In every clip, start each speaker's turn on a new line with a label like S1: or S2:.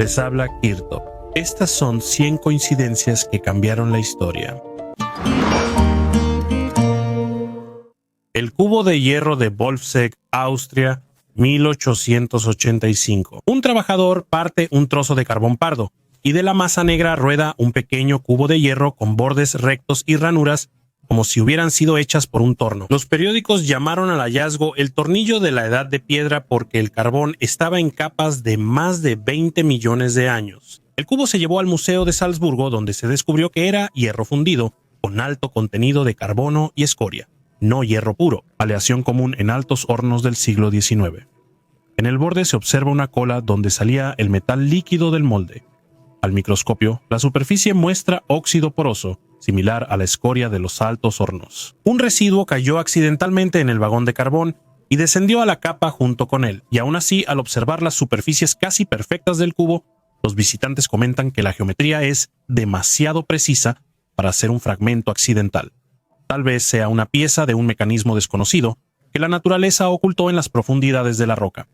S1: Les habla Kirto. Estas son 100 coincidencias que cambiaron la historia. El cubo de hierro de Wolfsegg, Austria, 1885. Un trabajador parte un trozo de carbón pardo y de la masa negra rueda un pequeño cubo de hierro con bordes rectos y ranuras como si hubieran sido hechas por un torno. Los periódicos llamaron al hallazgo el tornillo de la edad de piedra porque el carbón estaba en capas de más de 20 millones de años. El cubo se llevó al Museo de Salzburgo, donde se descubrió que era hierro fundido con alto contenido de carbono y escoria, no hierro puro, aleación común en altos hornos del siglo XIX. En el borde se observa una cola donde salía el metal líquido del molde. Al microscopio, la superficie muestra óxido poroso, similar a la escoria de los altos hornos. Un residuo cayó accidentalmente en el vagón de carbón y descendió a la capa junto con él, y aún así, al observar las superficies casi perfectas del cubo, los visitantes comentan que la geometría es demasiado precisa para ser un fragmento accidental. Tal vez sea una pieza de un mecanismo desconocido que la naturaleza ocultó en las profundidades de la roca.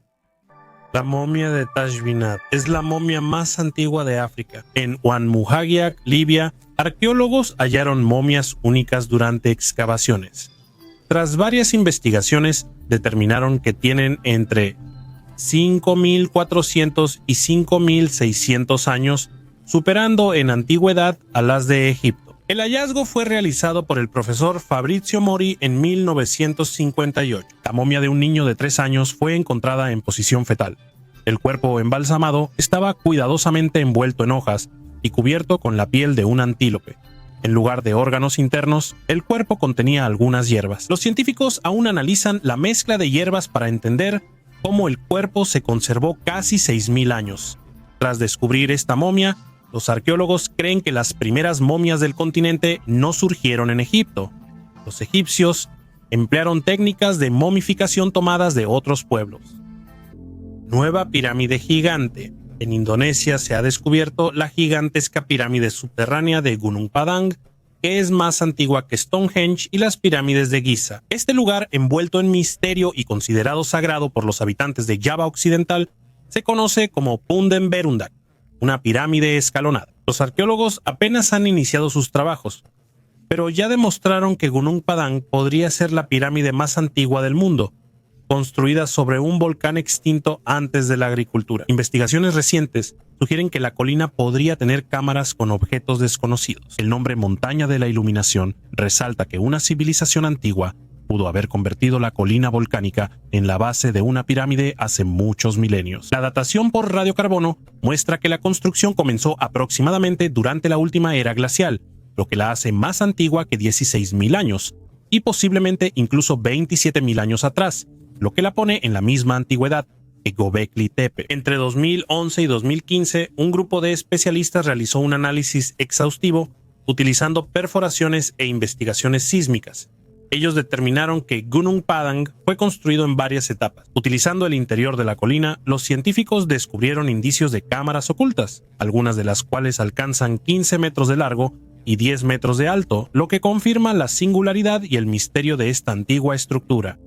S1: La momia de Tashbinat es la momia más antigua de África. En Oued Muhagiak, Libia, arqueólogos hallaron momias únicas durante excavaciones. Tras varias investigaciones, determinaron que tienen entre 5.400 y 5.600 años, superando en antigüedad a las de Egipto. El hallazgo fue realizado por el profesor Fabrizio Mori en 1958. La momia de un niño de 3 años fue encontrada en posición fetal. El cuerpo embalsamado estaba cuidadosamente envuelto en hojas y cubierto con la piel de un antílope. En lugar de órganos internos, el cuerpo contenía algunas hierbas. Los científicos aún analizan la mezcla de hierbas para entender cómo el cuerpo se conservó casi 6.000 años. Tras descubrir esta momia, los arqueólogos creen que las primeras momias del continente no surgieron en Egipto. Los egipcios emplearon técnicas de momificación tomadas de otros pueblos. Nueva pirámide gigante. En Indonesia se ha descubierto la gigantesca pirámide subterránea de Gunung Padang, que es más antigua que Stonehenge y las pirámides de Giza. Este lugar, envuelto en misterio y considerado sagrado por los habitantes de Java Occidental, se conoce como Punden Berundak, una pirámide escalonada. Los arqueólogos apenas han iniciado sus trabajos, pero ya demostraron que Gunung Padang podría ser la pirámide más antigua del mundo, construida sobre un volcán extinto antes de la agricultura. Investigaciones recientes sugieren que la colina podría tener cámaras con objetos desconocidos. El nombre Montaña de la Iluminación resalta que una civilización antigua pudo haber convertido la colina volcánica en la base de una pirámide hace muchos milenios. La datación por radiocarbono muestra que la construcción comenzó aproximadamente durante la última era glacial, lo que la hace más antigua que 16.000 años, y posiblemente incluso 27.000 años atrás, lo que la pone en la misma antigüedad que Göbekli Tepe. Entre 2011 y 2015, un grupo de especialistas realizó un análisis exhaustivo utilizando perforaciones e investigaciones sísmicas. Ellos determinaron que Gunung Padang fue construido en varias etapas. Utilizando el interior de la colina, los científicos descubrieron indicios de cámaras ocultas, algunas de las cuales alcanzan 15 metros de largo y 10 metros de alto, lo que confirma la singularidad y el misterio de esta antigua estructura.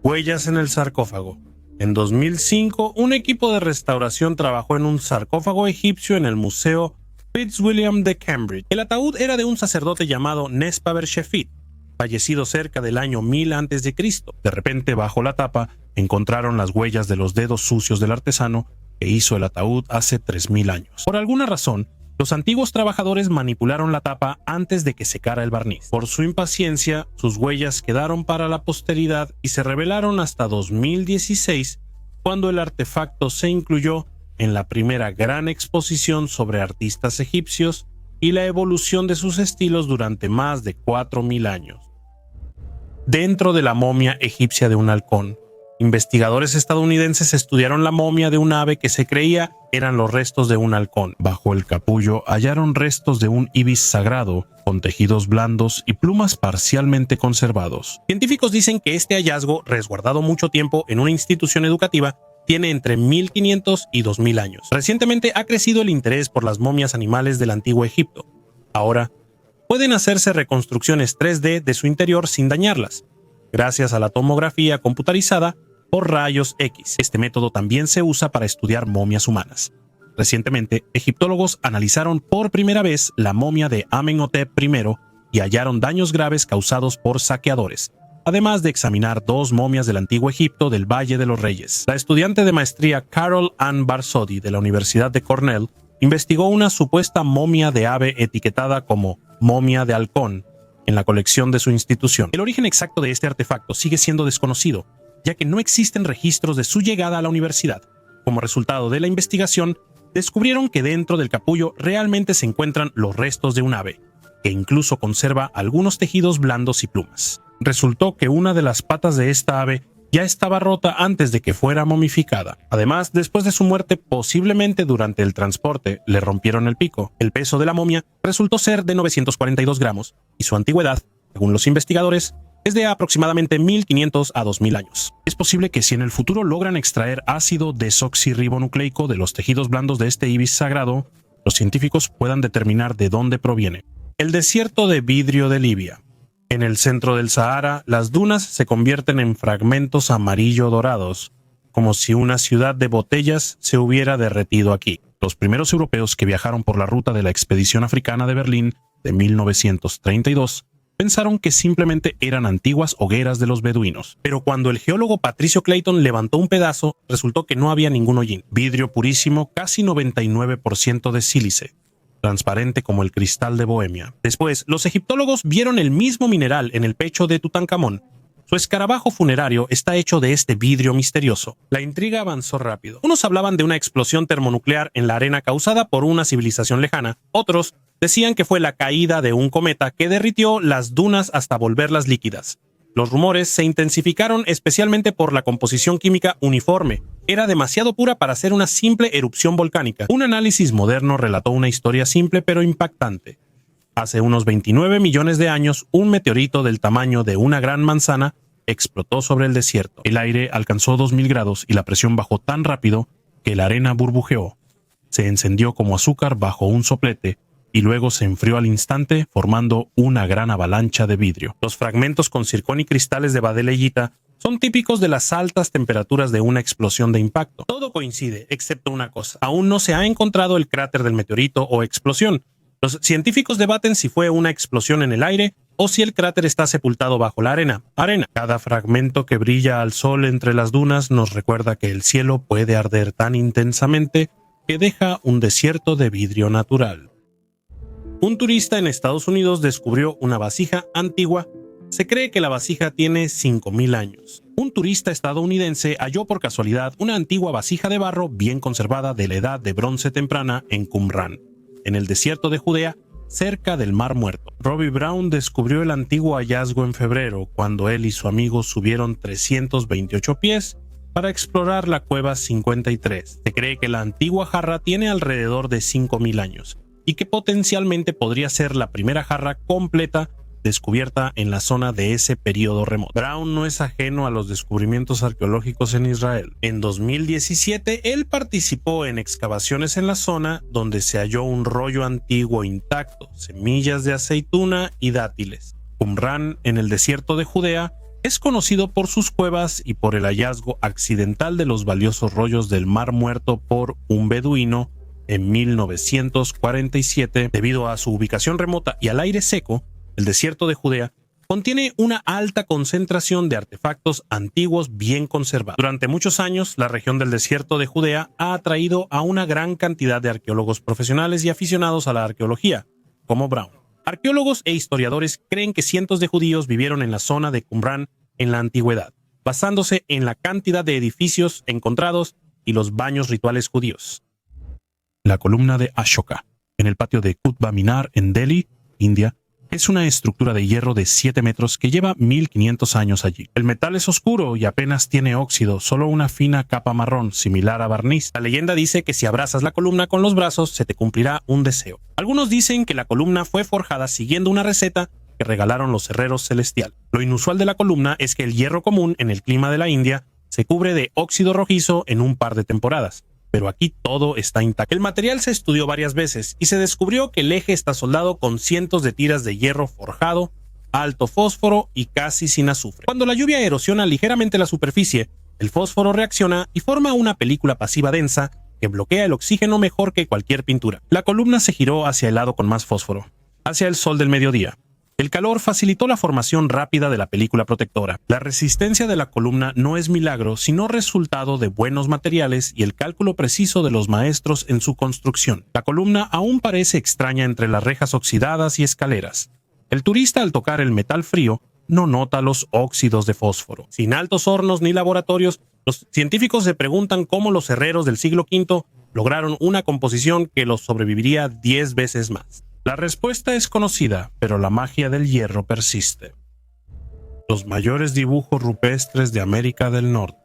S1: Huellas en el sarcófago. En 2005, un equipo de restauración trabajó en un sarcófago egipcio en el Museo Fitzwilliam de Cambridge. El ataúd era de un sacerdote llamado Nespaber Shefit, fallecido cerca del año 1000 a.C. De repente, bajo la tapa, encontraron las huellas de los dedos sucios del artesano que hizo el ataúd hace 3000 años. Por alguna razón, los antiguos trabajadores manipularon la tapa antes de que secara el barniz. Por su impaciencia, sus huellas quedaron para la posteridad y se revelaron hasta 2016, cuando el artefacto se incluyó en la primera gran exposición sobre artistas egipcios y la evolución de sus estilos durante más de 4000 años. Dentro de la momia egipcia de un halcón, investigadores estadounidenses estudiaron la momia de un ave que se creía eran los restos de un halcón. Bajo el capullo hallaron restos de un ibis sagrado, con tejidos blandos y plumas parcialmente conservados. Científicos dicen que este hallazgo, resguardado mucho tiempo en una institución educativa, tiene entre 1500 y 2000 años. Recientemente ha crecido el interés por las momias animales del antiguo Egipto. Ahora, pueden hacerse reconstrucciones 3D de su interior sin dañarlas, gracias a la tomografía computarizada por rayos X. Este método también se usa para estudiar momias humanas. Recientemente, egiptólogos analizaron por primera vez la momia de Amenhotep I y hallaron daños graves causados por saqueadores, además de examinar 2 momias del antiguo Egipto del Valle de los Reyes. La estudiante de maestría Carol Ann Barsodi de la Universidad de Cornell investigó una supuesta momia de ave etiquetada como momia de halcón en la colección de su institución. El origen exacto de este artefacto sigue siendo desconocido, ya que no existen registros de su llegada a la universidad. Como resultado de la investigación, descubrieron que dentro del capullo realmente se encuentran los restos de un ave, que incluso conserva algunos tejidos blandos y plumas. Resultó que una de las patas de esta ave ya estaba rota antes de que fuera momificada. Además, después de su muerte, posiblemente durante el transporte, le rompieron el pico. El peso de la momia resultó ser de 942 gramos y su antigüedad, según los investigadores, es de aproximadamente 1500 a 2000 años. Es posible que si en el futuro logran extraer ácido desoxirribonucleico de los tejidos blandos de este ibis sagrado, los científicos puedan determinar de dónde proviene. El desierto de vidrio de Libia. En el centro del Sahara, las dunas se convierten en fragmentos amarillo-dorados, como si una ciudad de botellas se hubiera derretido aquí. Los primeros europeos que viajaron por la ruta de la expedición africana de Berlín de 1932 pensaron que simplemente eran antiguas hogueras de los beduinos. Pero cuando el geólogo Patricio Clayton levantó un pedazo, resultó que no había ningún hollín. Vidrio purísimo, casi 99% de sílice, transparente como el cristal de Bohemia. Después, los egiptólogos vieron el mismo mineral en el pecho de Tutankamón. Su escarabajo funerario está hecho de este vidrio misterioso. La intriga avanzó rápido. Unos hablaban de una explosión termonuclear en la arena causada por una civilización lejana. Otros decían que fue la caída de un cometa que derritió las dunas hasta volverlas líquidas. Los rumores se intensificaron especialmente por la composición química uniforme. Era demasiado pura para ser una simple erupción volcánica. Un análisis moderno relató una historia simple pero impactante. Hace unos 29 millones de años, un meteorito del tamaño de una gran manzana explotó sobre el desierto. El aire alcanzó 2000 grados y la presión bajó tan rápido que la arena burbujeó. Se encendió como azúcar bajo un soplete y luego se enfrió al instante, formando una gran avalancha de vidrio. Los fragmentos con circón y cristales de badeleyita son típicos de las altas temperaturas de una explosión de impacto. Todo coincide, excepto una cosa. Aún no se ha encontrado el cráter del meteorito o explosión. Los científicos debaten si fue una explosión en el aire o si el cráter está sepultado bajo la arena. Cada fragmento que brilla al sol entre las dunas nos recuerda que el cielo puede arder tan intensamente que deja un desierto de vidrio natural. Un turista en Estados Unidos descubrió una vasija antigua. Se cree que la vasija tiene 5000 años. Un turista estadounidense halló por casualidad una antigua vasija de barro bien conservada de la edad de bronce temprana en Qumran, en el desierto de Judea, cerca del Mar Muerto. Robbie Brown descubrió el antiguo hallazgo en febrero, cuando él y su amigo subieron 328 pies para explorar la cueva 53. Se cree que la antigua jarra tiene alrededor de 5000 años y que potencialmente podría ser la primera jarra completa descubierta en la zona de ese periodo remoto. Brown no es ajeno a los descubrimientos arqueológicos en Israel. En 2017, él participó en excavaciones en la zona donde se halló un rollo antiguo intacto, semillas de aceituna y dátiles. Qumran, en el desierto de Judea, es conocido por sus cuevas y por el hallazgo accidental de los valiosos rollos del Mar Muerto por un beduino en 1947. Debido a su ubicación remota y al aire seco, el desierto de Judea contiene una alta concentración de artefactos antiguos bien conservados. Durante muchos años, la región del desierto de Judea ha atraído a una gran cantidad de arqueólogos profesionales y aficionados a la arqueología, como Brown. Arqueólogos e historiadores creen que cientos de judíos vivieron en la zona de Qumran en la antigüedad, basándose en la cantidad de edificios encontrados y los baños rituales judíos. La columna de Ashoka, en el patio de Qutb Minar en Delhi, India, es una estructura de hierro de 7 metros que lleva 1500 años allí. El metal es oscuro y apenas tiene óxido, solo una fina capa marrón, similar a barniz. La leyenda dice que si abrazas la columna con los brazos, se te cumplirá un deseo. Algunos dicen que la columna fue forjada siguiendo una receta que regalaron los herreros celestiales. Lo inusual de la columna es que el hierro común en el clima de la India se cubre de óxido rojizo en un par de temporadas. Pero aquí todo está intacto. El material se estudió varias veces y se descubrió que el eje está soldado con cientos de tiras de hierro forjado, alto fósforo y casi sin azufre. Cuando la lluvia erosiona ligeramente la superficie, el fósforo reacciona y forma una película pasiva densa que bloquea el oxígeno mejor que cualquier pintura. La columna se giró hacia el lado con más fósforo, hacia el sol del mediodía. El calor facilitó la formación rápida de la película protectora. La resistencia de la columna no es milagro, sino resultado de buenos materiales y el cálculo preciso de los maestros en su construcción. La columna aún parece extraña entre las rejas oxidadas y escaleras. El turista, al tocar el metal frío, no nota los óxidos de fósforo. Sin altos hornos ni laboratorios, los científicos se preguntan cómo los herreros del siglo V lograron una composición que los sobreviviría 10 veces más. La respuesta es conocida, pero la magia del hierro persiste. Los mayores dibujos rupestres de América del Norte.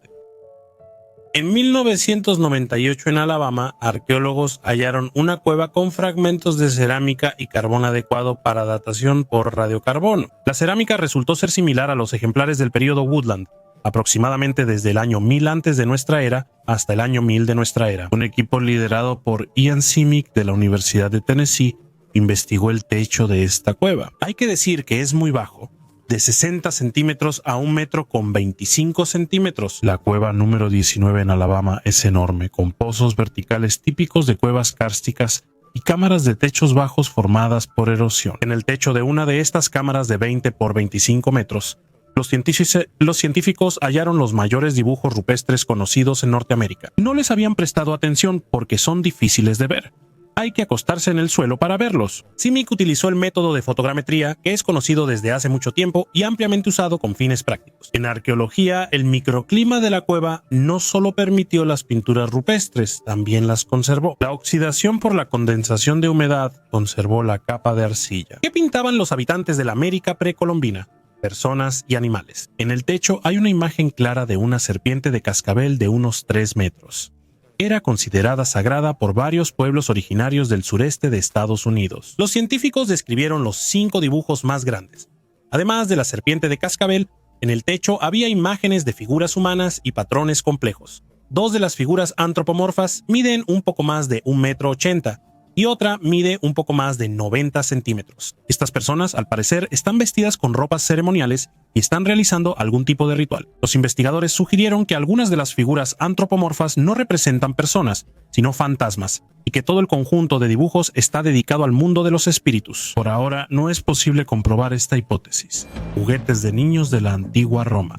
S1: En 1998 en Alabama, arqueólogos hallaron una cueva con fragmentos de cerámica y carbón adecuado para datación por radiocarbono. La cerámica resultó ser similar a los ejemplares del período Woodland, aproximadamente desde el año 1000 antes de nuestra era hasta el año 1000 de nuestra era. Un equipo liderado por Ian Simic de la Universidad de Tennessee investigó el techo de esta cueva. Hay que decir que es muy bajo, de 60 centímetros a 1 metro con 25 centímetros. La cueva número 19 en Alabama es enorme, con pozos verticales típicos de cuevas kársticas y cámaras de techos bajos formadas por erosión. En el techo de una de estas cámaras de 20 por 25 metros, los científicos hallaron los mayores dibujos rupestres conocidos en Norteamérica. No les habían prestado atención porque son difíciles de ver. Hay que acostarse en el suelo para verlos. Simic utilizó el método de fotogrametría, que es conocido desde hace mucho tiempo y ampliamente usado con fines prácticos. En arqueología, el microclima de la cueva no solo permitió las pinturas rupestres, también las conservó. La oxidación por la condensación de humedad conservó la capa de arcilla. ¿Qué pintaban los habitantes de la América precolombina? Personas y animales. En el techo hay una imagen clara de una serpiente de cascabel de unos 3 metros. Era considerada sagrada por varios pueblos originarios del sureste de Estados Unidos. Los científicos describieron los 5 dibujos más grandes. Además de la serpiente de cascabel, en el techo había imágenes de figuras humanas y patrones complejos. 2 de las figuras antropomorfas miden un poco más de 1,80 m y otra mide un poco más de 90 centímetros. Estas personas, al parecer, están vestidas con ropas ceremoniales y están realizando algún tipo de ritual. Los investigadores sugirieron que algunas de las figuras antropomorfas no representan personas, sino fantasmas, y que todo el conjunto de dibujos está dedicado al mundo de los espíritus. Por ahora, no es posible comprobar esta hipótesis. Juguetes de niños de la antigua Roma.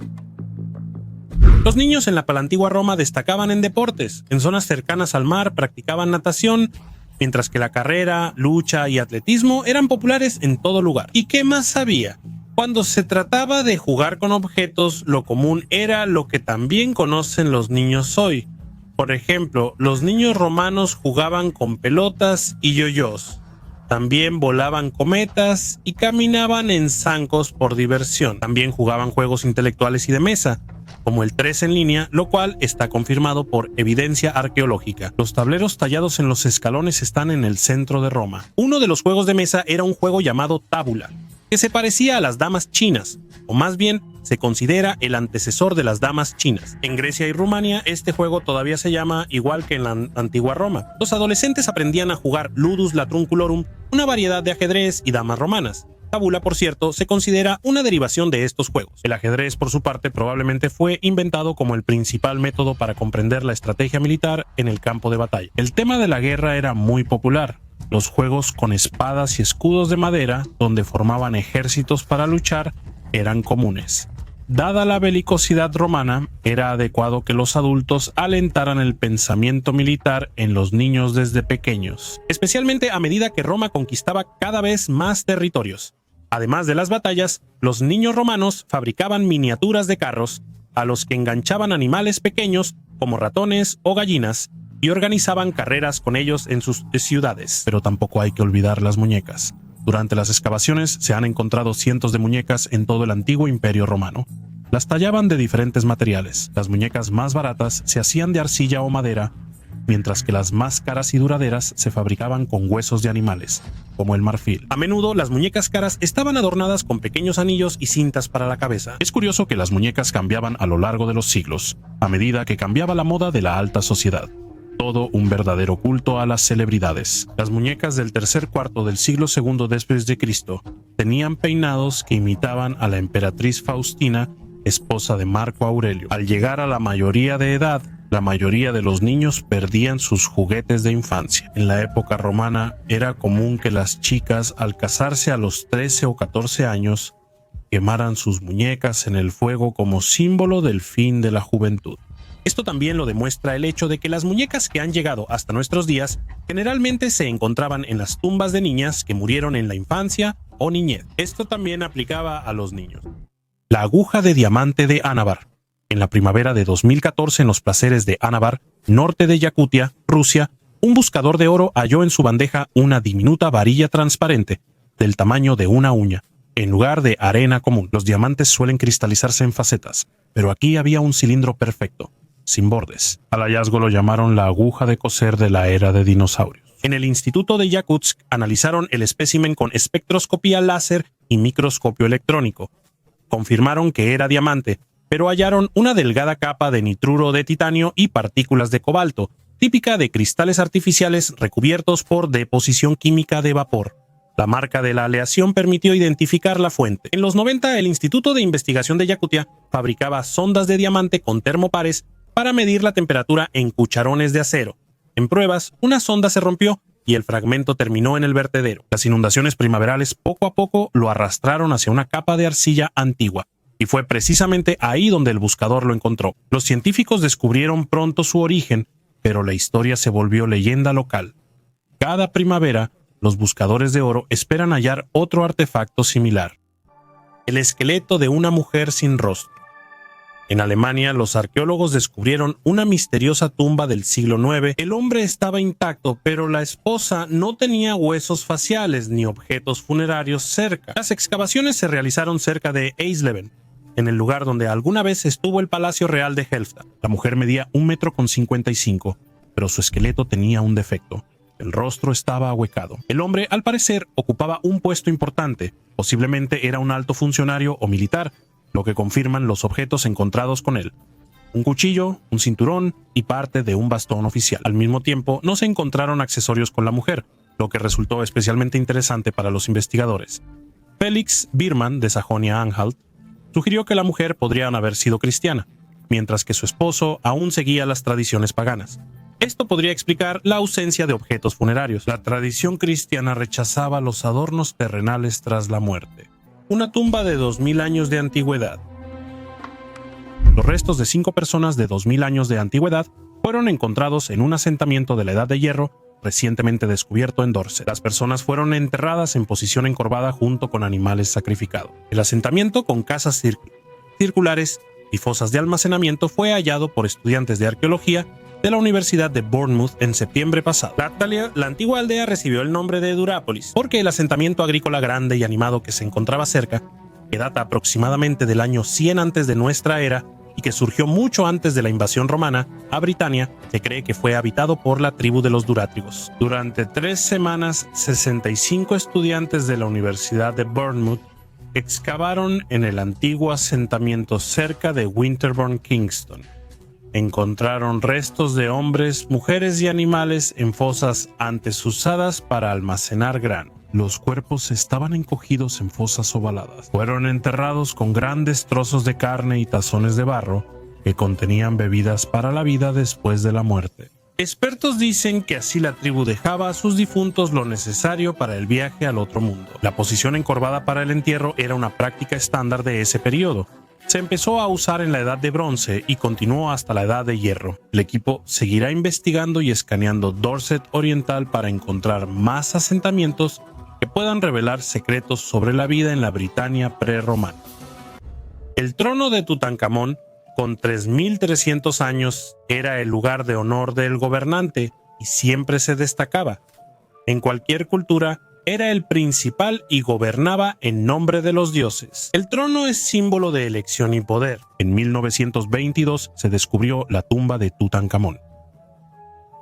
S1: Los niños en la antigua Roma destacaban en deportes. En zonas cercanas al mar practicaban natación, mientras que la carrera, lucha y atletismo eran populares en todo lugar. ¿Y qué más había? Cuando se trataba de jugar con objetos, lo común era lo que también conocen los niños hoy. Por ejemplo, los niños romanos jugaban con pelotas y yoyos. También volaban cometas y caminaban en zancos por diversión. También jugaban juegos intelectuales y de mesa, como el 3 en línea, lo cual está confirmado por evidencia arqueológica. Los tableros tallados en los escalones están en el centro de Roma. Uno de los juegos de mesa era un juego llamado tábula, que se parecía a las damas chinas, o más bien se considera el antecesor de las damas chinas. En Grecia y Rumania este juego todavía se llama igual que en la antigua Roma. Los adolescentes aprendían a jugar ludus latrunculorum, una variedad de ajedrez y damas romanas. Tábula, por cierto, se considera una derivación de estos juegos. El ajedrez, por su parte, probablemente fue inventado como el principal método para comprender la estrategia militar en el campo de batalla. El tema de la guerra era muy popular. Los juegos con espadas y escudos de madera, donde formaban ejércitos para luchar, eran comunes. Dada la belicosidad romana, era adecuado que los adultos alentaran el pensamiento militar en los niños desde pequeños, especialmente a medida que Roma conquistaba cada vez más territorios. Además de las batallas, los niños romanos fabricaban miniaturas de carros, a los que enganchaban animales pequeños como ratones o gallinas, y organizaban carreras con ellos en sus ciudades. Pero tampoco hay que olvidar las muñecas. Durante las excavaciones se han encontrado cientos de muñecas en todo el antiguo Imperio Romano. Las tallaban de diferentes materiales. Las muñecas más baratas se hacían de arcilla o madera, mientras que las más caras y duraderas se fabricaban con huesos de animales, como el marfil. A menudo las muñecas caras estaban adornadas con pequeños anillos y cintas para la cabeza. Es curioso que las muñecas cambiaban a lo largo de los siglos, a medida que cambiaba la moda de la alta sociedad. Todo un verdadero culto a las celebridades. Las muñecas del tercer cuarto del siglo II después de Cristo tenían peinados que imitaban a la emperatriz Faustina, esposa de Marco Aurelio. Al llegar a la mayoría de edad, La mayoría de los niños perdían sus juguetes de infancia. En la época romana era común que las chicas, al casarse a los 13 o 14 años, quemaran sus muñecas en el fuego como símbolo del fin de la juventud. Esto también lo demuestra el hecho de que las muñecas que han llegado hasta nuestros días generalmente se encontraban en las tumbas de niñas que murieron en la infancia o niñez. Esto también aplicaba a los niños. La aguja de diamante de Anabar. En la primavera de 2014, en los placeres de Anabar, norte de Yakutia, Rusia, un buscador de oro halló en su bandeja una diminuta varilla transparente del tamaño de una uña, en lugar de arena común. Los diamantes suelen cristalizarse en facetas, pero aquí había un cilindro perfecto, sin bordes. Al hallazgo lo llamaron la aguja de coser de la era de dinosaurios. En el Instituto de Yakutsk analizaron el espécimen con espectroscopía láser y microscopio electrónico. Confirmaron que era diamante, pero hallaron una delgada capa de nitruro de titanio y partículas de cobalto, típica de cristales artificiales recubiertos por deposición química de vapor. La marca de la aleación permitió identificar la fuente. En los 90, el Instituto de Investigación de Yakutia fabricaba sondas de diamante con termopares para medir la temperatura en cucharones de acero. En pruebas, una sonda se rompió y el fragmento terminó en el vertedero. Las inundaciones primaverales poco a poco lo arrastraron hacia una capa de arcilla antigua, y fue precisamente ahí donde el buscador lo encontró. Los científicos descubrieron pronto su origen, pero la historia se volvió leyenda local. Cada primavera, los buscadores de oro esperan hallar otro artefacto similar: el esqueleto de una mujer sin rostro. En Alemania, los arqueólogos descubrieron una misteriosa tumba del siglo IX. El hombre estaba intacto, pero la esposa no tenía huesos faciales ni objetos funerarios cerca. Las excavaciones se realizaron cerca de Eisleben, en el lugar donde alguna vez estuvo el Palacio Real de Helfta. La mujer medía 1,55 m, pero su esqueleto tenía un defecto. El rostro estaba ahuecado. El hombre, al parecer, ocupaba un puesto importante. Posiblemente era un alto funcionario o militar, lo que confirman los objetos encontrados con él: un cuchillo, un cinturón y parte de un bastón oficial. Al mismo tiempo, no se encontraron accesorios con la mujer, lo que resultó especialmente interesante para los investigadores. Felix Biermann, de Sajonia-Anhalt, sugirió que la mujer podría haber sido cristiana, mientras que su esposo aún seguía las tradiciones paganas. Esto podría explicar la ausencia de objetos funerarios. La tradición cristiana rechazaba los adornos terrenales tras la muerte. Una tumba de 2000 años de antigüedad. Los restos de 5 personas de 2000 años de antigüedad fueron encontrados en un asentamiento de la Edad de Hierro recientemente descubierto en Dorset. Las personas fueron enterradas en posición encorvada junto con animales sacrificados. El asentamiento, con casas circulares y fosas de almacenamiento, fue hallado por estudiantes de arqueología de la Universidad de Bournemouth en septiembre pasado. La antigua aldea recibió el nombre de Durápolis porque el asentamiento agrícola grande y animado que se encontraba cerca, que data aproximadamente del año 100 antes de nuestra era y que surgió mucho antes de la invasión romana a Britania, se cree que fue habitado por la tribu de los durátrigos. Durante 3 semanas, 65 estudiantes de la Universidad de Bournemouth excavaron en el antiguo asentamiento cerca de Winterbourne, Kingston. Encontraron restos de hombres, mujeres y animales en fosas antes usadas para almacenar grano. Los cuerpos estaban encogidos en fosas ovaladas. Fueron enterrados con grandes trozos de carne y tazones de barro que contenían bebidas para la vida después de la muerte. Expertos dicen que así la tribu dejaba a sus difuntos lo necesario para el viaje al otro mundo. La posición encorvada para el entierro era una práctica estándar de ese periodo. Se empezó a usar en la Edad de Bronce y continuó hasta la Edad de Hierro. El equipo seguirá investigando y escaneando Dorset Oriental para encontrar más asentamientos que puedan revelar secretos sobre la vida en la Britania prerromana. El trono de Tutankamón, con 3.300 años, era el lugar de honor del gobernante y siempre se destacaba. En cualquier cultura, era el principal y gobernaba en nombre de los dioses. El trono es símbolo de elección y poder. En 1922 se descubrió la tumba de Tutankamón.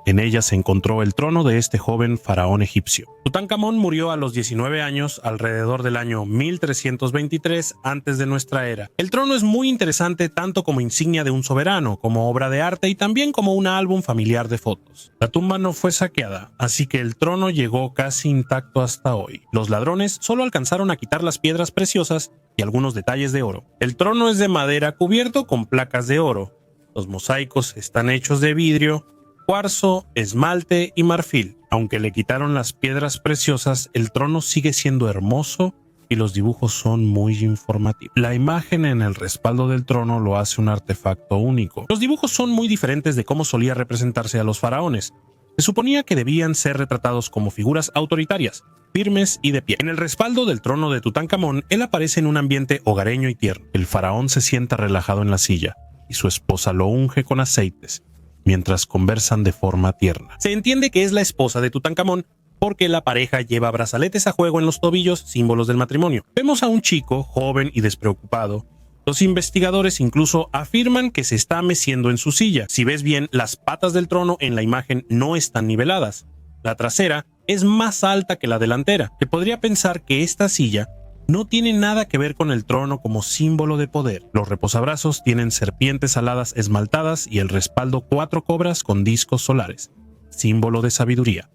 S1: En ella se encontró el trono de este joven faraón egipcio. Tutankamón murió a los 19 años, alrededor del año 1323 antes de nuestra era. El trono es muy interesante tanto como insignia de un soberano, como obra de arte y también como un álbum familiar de fotos. La tumba no fue saqueada, así que el trono llegó casi intacto hasta hoy. Los ladrones solo alcanzaron a quitar las piedras preciosas y algunos detalles de oro. El trono es de madera cubierto con placas de oro. Los mosaicos están hechos de vidrio, cuarzo, esmalte y marfil. Aunque le quitaron las piedras preciosas, el trono sigue siendo hermoso y los dibujos son muy informativos. La imagen en el respaldo del trono lo hace un artefacto único. Los dibujos son muy diferentes de cómo solía representarse a los faraones. Se suponía que debían ser retratados como figuras autoritarias, firmes y de pie. En el respaldo del trono de Tutankamón, él aparece en un ambiente hogareño y tierno. El faraón se sienta relajado en la silla y su esposa lo unge con aceites mientras conversan de forma tierna. Se entiende que es la esposa de Tutankamón porque la pareja lleva brazaletes a juego en los tobillos, símbolos del matrimonio. Vemos a un chico joven y despreocupado. Los investigadores incluso afirman que se está meciendo en su silla. Si ves bien, las patas del trono en la imagen no están niveladas. La trasera es más alta que la delantera. Se podría pensar que esta silla no tiene nada que ver con el trono como símbolo de poder. Los reposabrazos tienen serpientes aladas esmaltadas y el respaldo 4 cobras con discos solares, símbolo de sabiduría.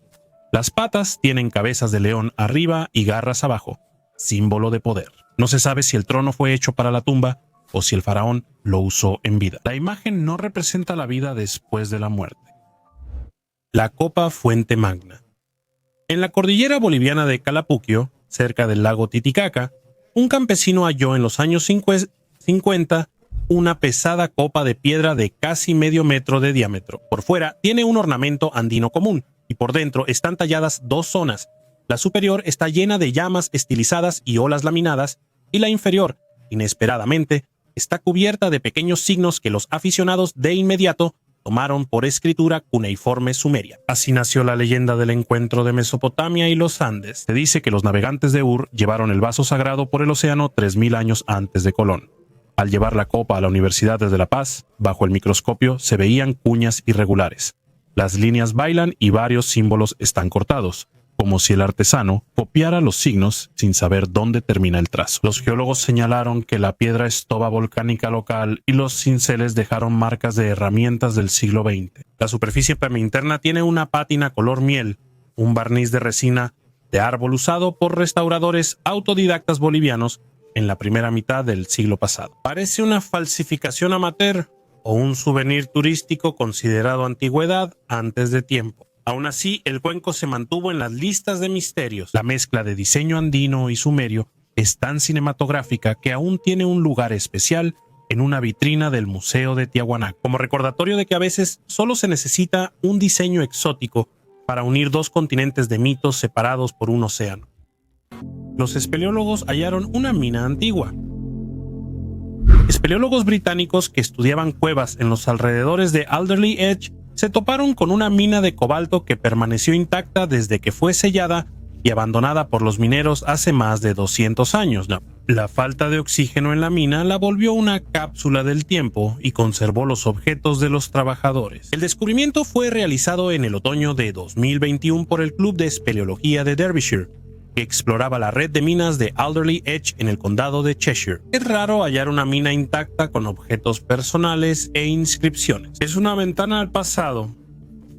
S1: Las patas tienen cabezas de león arriba y garras abajo, símbolo de poder. No se sabe si el trono fue hecho para la tumba o si el faraón lo usó en vida. La imagen no representa la vida después de la muerte. La copa Fuente Magna. En la cordillera boliviana de Calapuquio, cerca del lago Titicaca, un campesino halló en los años 50 una pesada copa de piedra de casi medio metro de diámetro. Por fuera tiene un ornamento andino común y por dentro están talladas 2 zonas. La superior está llena de llamas estilizadas y olas laminadas, y la inferior, inesperadamente, está cubierta de pequeños signos que los aficionados de inmediato tomaron por escritura cuneiforme sumeria. Así nació la leyenda del encuentro de Mesopotamia y los Andes. Se dice que los navegantes de Ur llevaron el vaso sagrado por el océano 3000 años antes de Colón. Al llevar la copa a la Universidad de La Paz, bajo el microscopio se veían cuñas irregulares. Las líneas bailan y varios símbolos están cortados, como si el artesano copiara los signos sin saber dónde termina el trazo. Los geólogos señalaron que la piedra es toba volcánica local y los cinceles dejaron marcas de herramientas del siglo XX. La superficie interna tiene una pátina color miel, un barniz de resina de árbol usado por restauradores autodidactas bolivianos en la primera mitad del siglo pasado. Parece una falsificación amateur o un souvenir turístico considerado antigüedad antes de tiempo. Aún así, el cuenco se mantuvo en las listas de misterios. La mezcla de diseño andino y sumerio es tan cinematográfica que aún tiene un lugar especial en una vitrina del Museo de Tiahuanaco, como recordatorio de que a veces solo se necesita un diseño exótico para unir 2 continentes de mitos separados por un océano. Los espeleólogos hallaron una mina antigua. Espeleólogos británicos que estudiaban cuevas en los alrededores de Alderley Edge se toparon con una mina de cobalto que permaneció intacta desde que fue sellada y abandonada por los mineros hace más de 200 años. La falta de oxígeno en la mina la volvió una cápsula del tiempo y conservó los objetos de los trabajadores. El descubrimiento fue realizado en el otoño de 2021 por el Club de Espeleología de Derbyshire, que exploraba la red de minas de Alderley Edge en el condado de Cheshire. Es raro hallar una mina intacta con objetos personales e inscripciones. Es una ventana al pasado.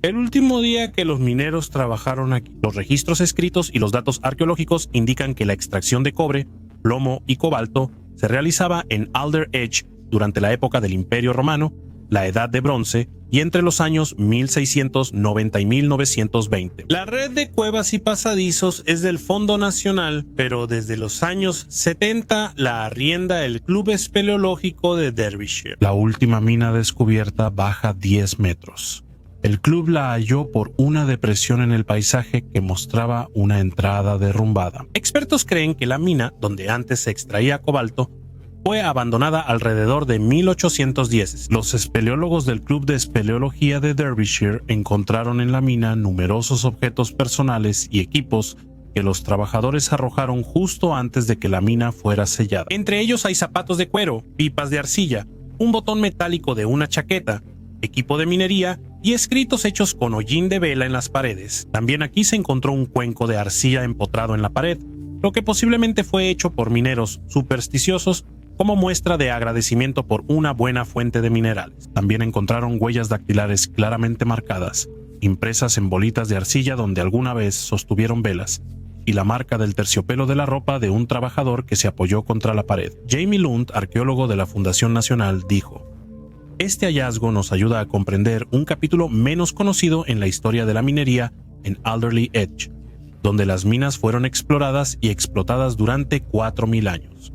S1: El último día que los mineros trabajaron aquí. Los registros escritos y los datos arqueológicos indican que la extracción de cobre, plomo y cobalto se realizaba en Alder Edge durante la época del Imperio Romano, la Edad de Bronce y entre los años 1690 y 1920. La red de cuevas y pasadizos es del Fondo Nacional, pero desde los años 70 la arrienda el Club Espeleológico de Derbyshire. La última mina descubierta baja 10 metros. El club la halló por una depresión en el paisaje que mostraba una entrada derrumbada. Expertos creen que la mina, donde antes se extraía cobalto, fue abandonada alrededor de 1810. Los espeleólogos del Club de Espeleología de Derbyshire encontraron en la mina numerosos objetos personales y equipos que los trabajadores arrojaron justo antes de que la mina fuera sellada. Entre ellos hay zapatos de cuero, pipas de arcilla, un botón metálico de una chaqueta, equipo de minería y escritos hechos con hollín de vela en las paredes. También aquí se encontró un cuenco de arcilla empotrado en la pared, lo que posiblemente fue hecho por mineros supersticiosos como muestra de agradecimiento por una buena fuente de minerales. También encontraron huellas dactilares claramente marcadas, impresas en bolitas de arcilla donde alguna vez sostuvieron velas, y la marca del terciopelo de la ropa de un trabajador que se apoyó contra la pared. Jamie Lund, arqueólogo de la Fundación Nacional, dijo: Este hallazgo nos ayuda a comprender un capítulo menos conocido en la historia de la minería en Alderley Edge, donde las minas fueron exploradas y explotadas durante 4000 años.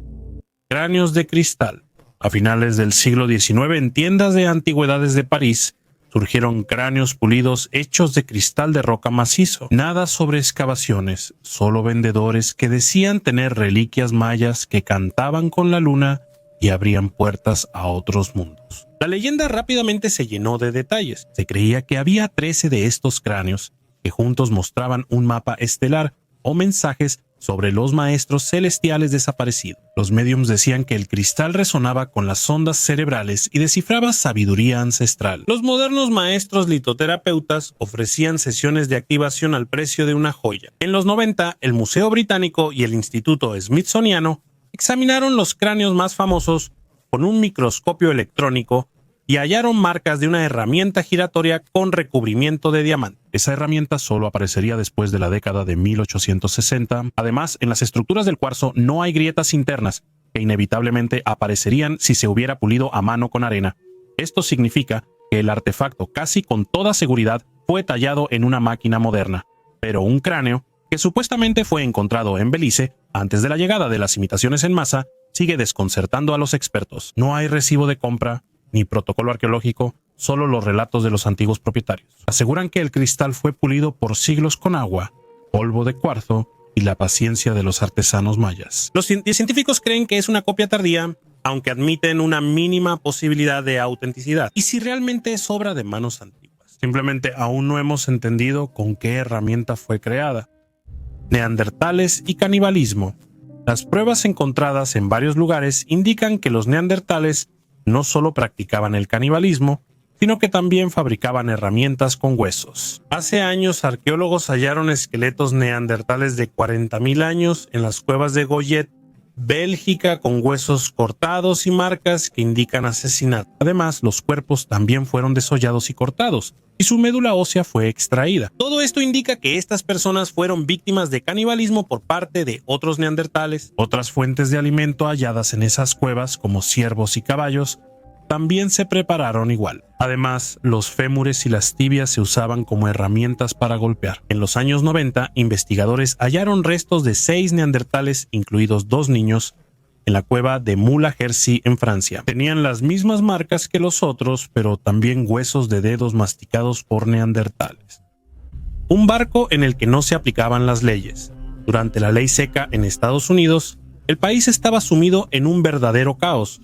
S1: Cráneos de cristal. A finales del siglo XIX, en tiendas de antigüedades de París, surgieron cráneos pulidos hechos de cristal de roca macizo. Nada sobre excavaciones, solo vendedores que decían tener reliquias mayas que cantaban con la luna y abrían puertas a otros mundos. La leyenda rápidamente se llenó de detalles. Se creía que había 13 de estos cráneos que juntos mostraban un mapa estelar o mensajes sobre los maestros celestiales desaparecidos. Los médiums decían que el cristal resonaba con las ondas cerebrales y descifraba sabiduría ancestral. Los modernos maestros litoterapeutas ofrecían sesiones de activación al precio de una joya. En los 90, el Museo Británico y el Instituto Smithsoniano examinaron los cráneos más famosos con un microscopio electrónico y hallaron marcas de una herramienta giratoria con recubrimiento de diamante. Esa herramienta solo aparecería después de la década de 1860. Además, en las estructuras del cuarzo no hay grietas internas, que inevitablemente aparecerían si se hubiera pulido a mano con arena. Esto significa que el artefacto casi con toda seguridad fue tallado en una máquina moderna. Pero un cráneo, que supuestamente fue encontrado en Belice antes de la llegada de las imitaciones en masa, sigue desconcertando a los expertos. No hay recibo de compra ni protocolo arqueológico, solo los relatos de los antiguos propietarios. Aseguran que el cristal fue pulido por siglos con agua, polvo de cuarzo y la paciencia de los artesanos mayas. Los científicos creen que es una copia tardía, aunque admiten una mínima posibilidad de autenticidad. ¿Y si realmente es obra de manos antiguas? Simplemente aún no hemos entendido con qué herramienta fue creada. Neandertales y canibalismo. Las pruebas encontradas en varios lugares indican que los neandertales no solo practicaban el canibalismo, sino que también fabricaban herramientas con huesos. Hace años, arqueólogos hallaron esqueletos neandertales de 40.000 años en las cuevas de Goyet, Bélgica, con huesos cortados y marcas que indican asesinato. Además, los cuerpos también fueron desollados y cortados, y su médula ósea fue extraída. Todo esto indica que estas personas fueron víctimas de canibalismo por parte de otros neandertales. Otras fuentes de alimento halladas en esas cuevas, como ciervos y caballos, también se prepararon igual. Además, los fémures y las tibias se usaban como herramientas para golpear. En los años 90, investigadores hallaron restos de 6 neandertales, incluidos 2 niños, en la cueva de Moula-Jersey en Francia. Tenían las mismas marcas que los otros, pero también huesos de dedos masticados por neandertales. Un barco en el que no se aplicaban las leyes. Durante la ley seca en Estados Unidos, el país estaba sumido en un verdadero caos,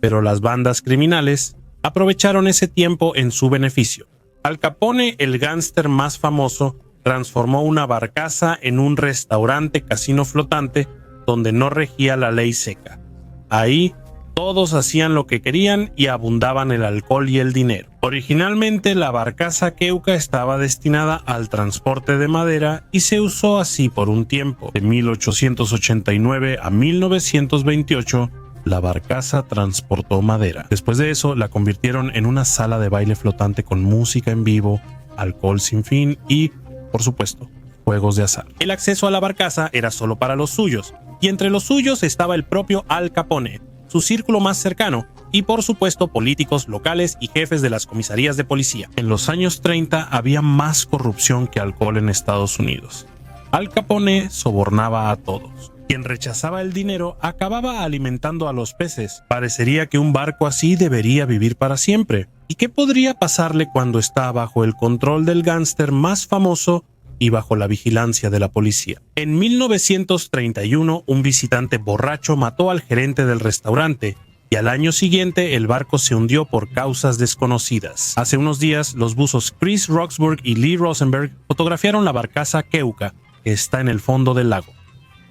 S1: pero las bandas criminales aprovecharon ese tiempo en su beneficio. Al Capone, el gángster más famoso, transformó una barcaza en un restaurante casino flotante donde no regía la ley seca. Ahí, todos hacían lo que querían y abundaban el alcohol y el dinero. Originalmente, la barcaza Keuka estaba destinada al transporte de madera y se usó así por un tiempo. De 1889 a 1928, la barcaza transportó madera. Después de eso, la convirtieron en una sala de baile flotante con música en vivo, alcohol sin fin y, por supuesto, juegos de azar. El acceso a la barcaza era solo para los suyos, y entre los suyos estaba el propio Al Capone, su círculo más cercano, y por supuesto políticos locales y jefes de las comisarías de policía. En los años 30 había más corrupción que alcohol en Estados Unidos. Al Capone sobornaba a todos. Quien rechazaba el dinero acababa alimentando a los peces. Parecería que un barco así debería vivir para siempre. ¿Y qué podría pasarle cuando está bajo el control del gángster más famoso y bajo la vigilancia de la policía? En 1931, un visitante borracho mató al gerente del restaurante y al año siguiente el barco se hundió por causas desconocidas. Hace unos días, los buzos Chris Roxburgh y Lee Rosenberg fotografiaron la barcaza Keuka, que está en el fondo del lago.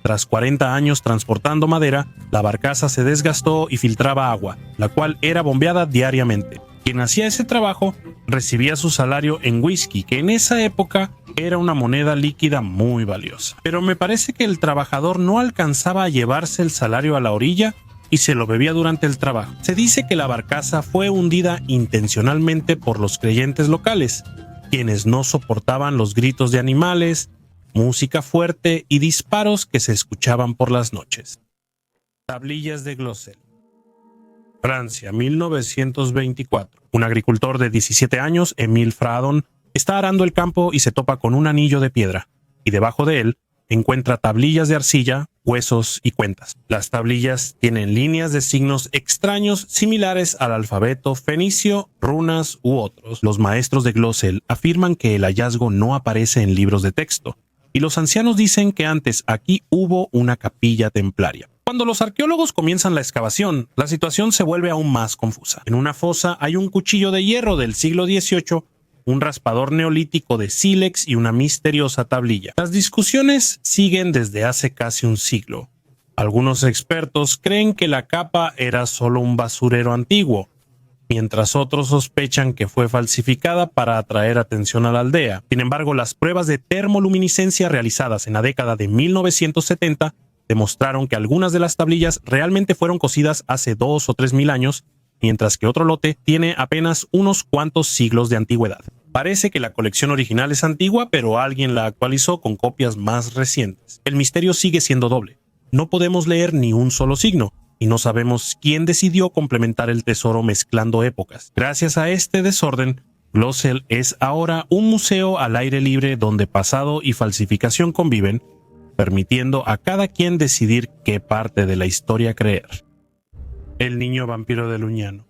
S1: Tras 40 años transportando madera, la barcaza se desgastó y filtraba agua, la cual era bombeada diariamente. Quien hacía ese trabajo recibía su salario en whisky, que en esa época era una moneda líquida muy valiosa. Pero me parece que el trabajador no alcanzaba a llevarse el salario a la orilla y se lo bebía durante el trabajo. Se dice que la barcaza fue hundida intencionalmente por los creyentes locales, quienes no soportaban los gritos de animales, música fuerte y disparos que se escuchaban por las noches. Tablillas de Glosel. Francia, 1924. Un agricultor de 17 años, Émile Fradon, está arando el campo y se topa con un anillo de piedra, y debajo de él encuentra tablillas de arcilla, huesos y cuentas. Las tablillas tienen líneas de signos extraños similares al alfabeto fenicio, runas u otros. Los maestros de Glosel afirman que el hallazgo no aparece en libros de texto, y los ancianos dicen que antes aquí hubo una capilla templaria. Cuando los arqueólogos comienzan la excavación, la situación se vuelve aún más confusa. En una fosa hay un cuchillo de hierro del siglo XVIII, un raspador neolítico de sílex y una misteriosa tablilla. Las discusiones siguen desde hace casi un siglo. Algunos expertos creen que la capa era solo un basurero antiguo, mientras otros sospechan que fue falsificada para atraer atención a la aldea. Sin embargo, las pruebas de termoluminiscencia realizadas en la década de 1970 demostraron que algunas de las tablillas realmente fueron cosidas hace 2 o 3 mil años, mientras que otro lote tiene apenas unos cuantos siglos de antigüedad. Parece que la colección original es antigua, pero alguien la actualizó con copias más recientes. El misterio sigue siendo doble. No podemos leer ni un solo signo, y no sabemos quién decidió complementar el tesoro mezclando épocas. Gracias a este desorden, Glosel es ahora un museo al aire libre donde pasado y falsificación conviven, permitiendo a cada quien decidir qué parte de la historia creer. El niño vampiro de Lugnano.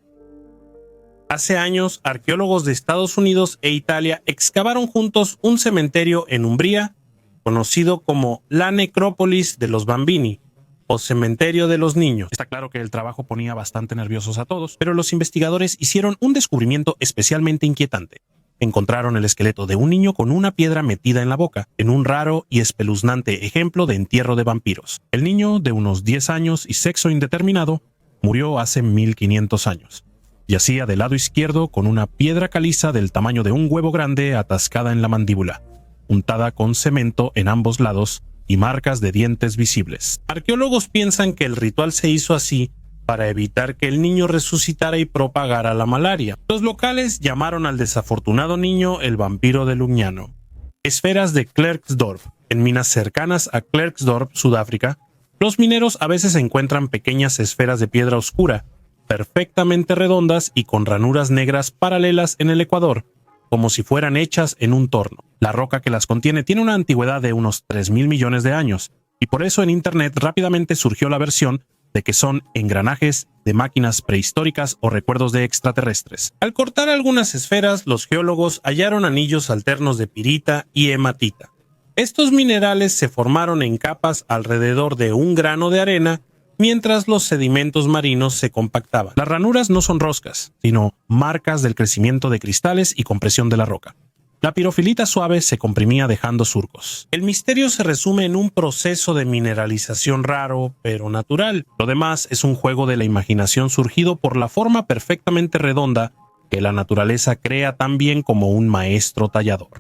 S1: Hace años, arqueólogos de Estados Unidos e Italia excavaron juntos un cementerio en Umbría, conocido como la Necrópolis de los Bambini, o Cementerio de los Niños. Está claro que el trabajo ponía bastante nerviosos a todos, pero los investigadores hicieron un descubrimiento especialmente inquietante. Encontraron el esqueleto de un niño con una piedra metida en la boca, en un raro y espeluznante ejemplo de entierro de vampiros. El niño, de unos 10 años y sexo indeterminado, murió hace 1500 años. Yacía del lado izquierdo con una piedra caliza del tamaño de un huevo grande atascada en la mandíbula, untada con cemento en ambos lados y marcas de dientes visibles. Arqueólogos piensan que el ritual se hizo así para evitar que el niño resucitara y propagara la malaria. Los locales llamaron al desafortunado niño el vampiro de Lugnano. Esferas de Klerksdorp. En minas cercanas a Klerksdorp, Sudáfrica, los mineros a veces encuentran pequeñas esferas de piedra oscura, perfectamente redondas y con ranuras negras paralelas en el ecuador, como si fueran hechas en un torno. La roca que las contiene tiene una antigüedad de unos 3.000 millones de años, y por eso en Internet rápidamente surgió la versión de que son engranajes de máquinas prehistóricas o recuerdos de extraterrestres. Al cortar algunas esferas, los geólogos hallaron anillos alternos de pirita y hematita. Estos minerales se formaron en capas alrededor de un grano de arena, mientras los sedimentos marinos se compactaban. Las ranuras no son roscas, sino marcas del crecimiento de cristales y compresión de la roca. La pirofilita suave se comprimía dejando surcos. El misterio se resume en un proceso de mineralización raro, pero natural. Lo demás es un juego de la imaginación surgido por la forma perfectamente redonda que la naturaleza crea tan bien como un maestro tallador.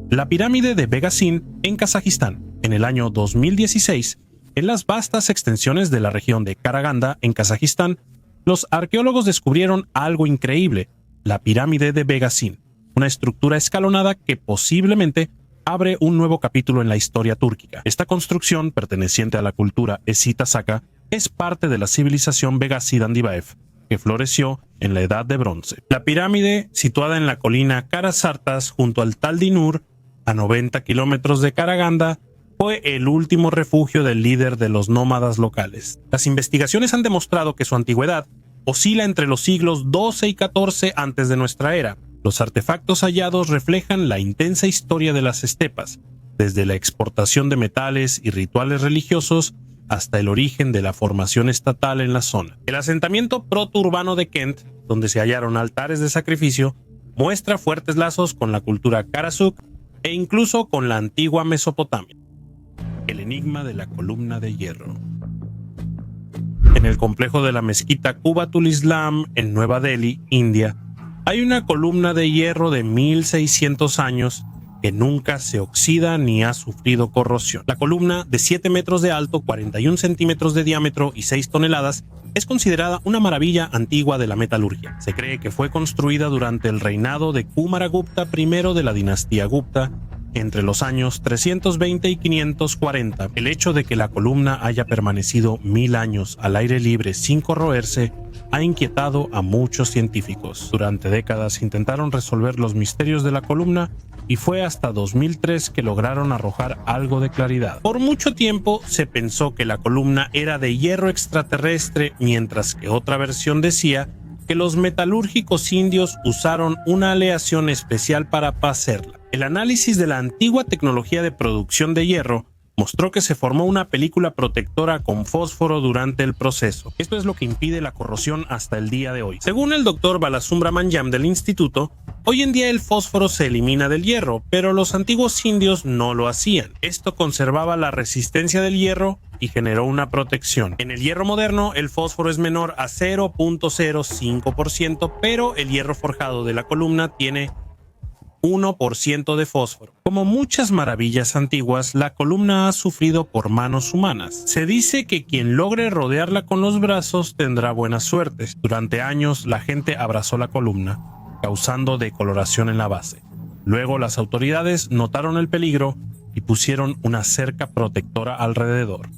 S1: La pirámide de Begasin en Kazajistán. En el año 2016, en las vastas extensiones de la región de Karaganda, en Kazajistán, los arqueólogos descubrieron algo increíble: la pirámide de Begasin, una estructura escalonada que posiblemente abre un nuevo capítulo en la historia túrquica. Esta construcción, perteneciente a la cultura escita Saka, es parte de la civilización Begasi-Dandibaev, que floreció en la Edad de Bronce. La pirámide, situada en la colina Karasartas junto al Taldinur, a 90 kilómetros de Karaganda, fue el último refugio del líder de los nómadas locales. Las investigaciones han demostrado que su antigüedad oscila entre los siglos XII y XIV antes de nuestra era. Los artefactos hallados reflejan la intensa historia de las estepas, desde la exportación de metales y rituales religiosos hasta el origen de la formación estatal en la zona. El asentamiento proto-urbano de Kent, donde se hallaron altares de sacrificio, muestra fuertes lazos con la cultura Karasuk e incluso con la antigua Mesopotamia. El enigma de la columna de hierro. En el complejo de la mezquita Qubatul Islam en Nueva Delhi, India, hay una columna de hierro de 1600 años que nunca se oxida ni ha sufrido corrosión. La columna, de 7 metros de alto, 41 centímetros de diámetro y 6 toneladas, es considerada una maravilla antigua de la metalurgia. Se cree que fue construida durante el reinado de Kumaragupta I de la dinastía Gupta entre los años 320 y 540. El hecho de que la columna haya permanecido 1000 años al aire libre sin corroerse ha inquietado a muchos científicos. Durante décadas intentaron resolver los misterios de la columna y fue hasta 2003 que lograron arrojar algo de claridad. Por mucho tiempo se pensó que la columna era de hierro extraterrestre, mientras que otra versión decía que los metalúrgicos indios usaron una aleación especial para hacerla. El análisis de la antigua tecnología de producción de hierro mostró que se formó una película protectora con fósforo durante el proceso. Esto es lo que impide la corrosión hasta el día de hoy. Según el Dr. Balasubrahmanyam del instituto, hoy en día el fósforo se elimina del hierro, pero los antiguos indios no lo hacían. Esto conservaba la resistencia del hierro y generó una protección. En el hierro moderno, el fósforo es menor a 0.05%, pero el hierro forjado de la columna tiene 1% de fósforo. Como muchas maravillas antiguas, la columna ha sufrido por manos humanas. Se dice que quien logre rodearla con los brazos tendrá buena suerte. Durante años, la gente abrazó la columna, causando decoloración en la base. Luego, las autoridades notaron el peligro y pusieron una cerca protectora alrededor.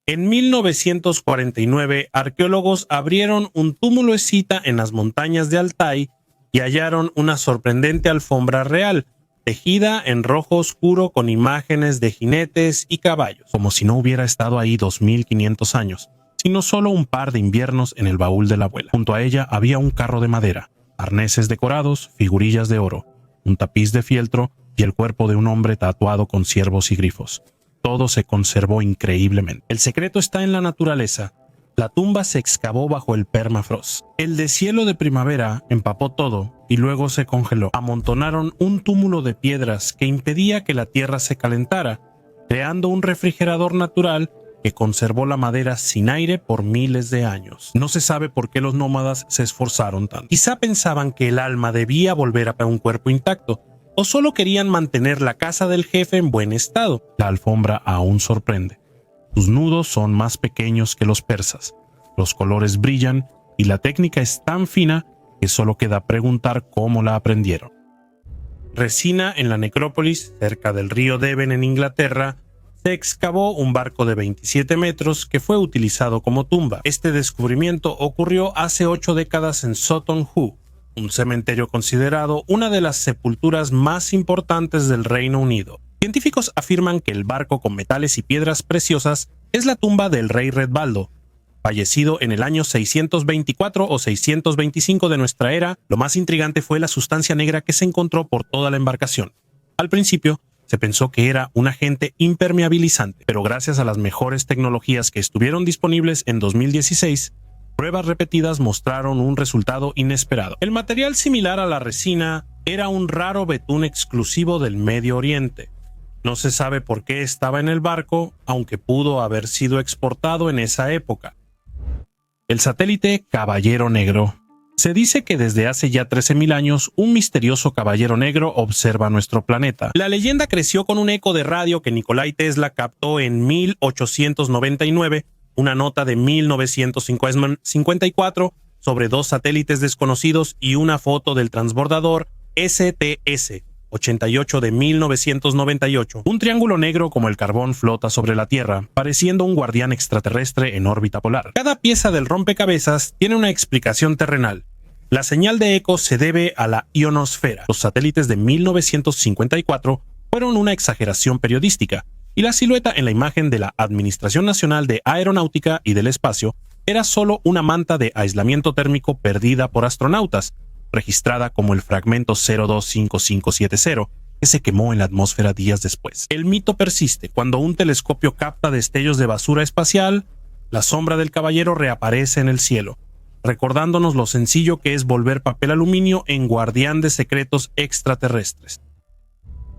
S1: En 1949, arqueólogos abrieron un túmulo escita en las montañas de Altai y hallaron una sorprendente alfombra real, tejida en rojo oscuro con imágenes de jinetes y caballos, como si no hubiera estado ahí 2500 años, sino solo un par de inviernos en el baúl de la abuela. Junto a ella había un carro de madera, arneses decorados, figurillas de oro, un tapiz de fieltro y el cuerpo de un hombre tatuado con ciervos y grifos. Todo se conservó increíblemente. El secreto está en la naturaleza. La tumba se excavó bajo el permafrost. El deshielo de primavera empapó todo y luego se congeló. Amontonaron un túmulo de piedras que impedía que la tierra se calentara, creando un refrigerador natural que conservó la madera sin aire por miles de años. No se sabe por qué los nómadas se esforzaron tanto. Quizá pensaban que el alma debía volver a un cuerpo intacto, o solo querían mantener la casa del jefe en buen estado. La alfombra aún sorprende. Sus nudos son más pequeños que los persas, los colores brillan y la técnica es tan fina que solo queda preguntar cómo la aprendieron. Resina en la necrópolis, cerca del río Devon en Inglaterra, se excavó un barco de 27 metros que fue utilizado como tumba. Este descubrimiento ocurrió hace 8 décadas en Sutton Hoo, un cementerio considerado una de las sepulturas más importantes del Reino Unido. Científicos afirman que el barco con metales y piedras preciosas es la tumba del rey Redbaldo, fallecido en el año 624 o 625 de nuestra era. Lo más intrigante fue la sustancia negra que se encontró por toda la embarcación. Al principio, se pensó que era un agente impermeabilizante, pero gracias a las mejores tecnologías que estuvieron disponibles en 2016, pruebas repetidas mostraron un resultado inesperado. El material similar a la resina era un raro betún exclusivo del Medio Oriente. No se sabe por qué estaba en el barco, aunque pudo haber sido exportado en esa época. El satélite Caballero Negro. Se dice que desde hace ya 13.000 años un misterioso caballero negro observa nuestro planeta. La leyenda creció con un eco de radio que Nikolai Tesla captó en 1899, una nota de 1954 sobre 2 satélites desconocidos y una foto del transbordador STS-88 de 1998. Un triángulo negro como el carbón flota sobre la Tierra, pareciendo un guardián extraterrestre en órbita polar. Cada pieza del rompecabezas tiene una explicación terrenal. La señal de eco se debe a la ionosfera. Los satélites de 1954 fueron una exageración periodística, y la silueta en la imagen de la Administración Nacional de Aeronáutica y del Espacio era solo una manta de aislamiento térmico perdida por astronautas, registrada como el fragmento 025570, que se quemó en la atmósfera días después. El mito persiste. Cuando un telescopio capta destellos de basura espacial, la sombra del caballero reaparece en el cielo, recordándonos lo sencillo que es volver papel aluminio en guardián de secretos extraterrestres.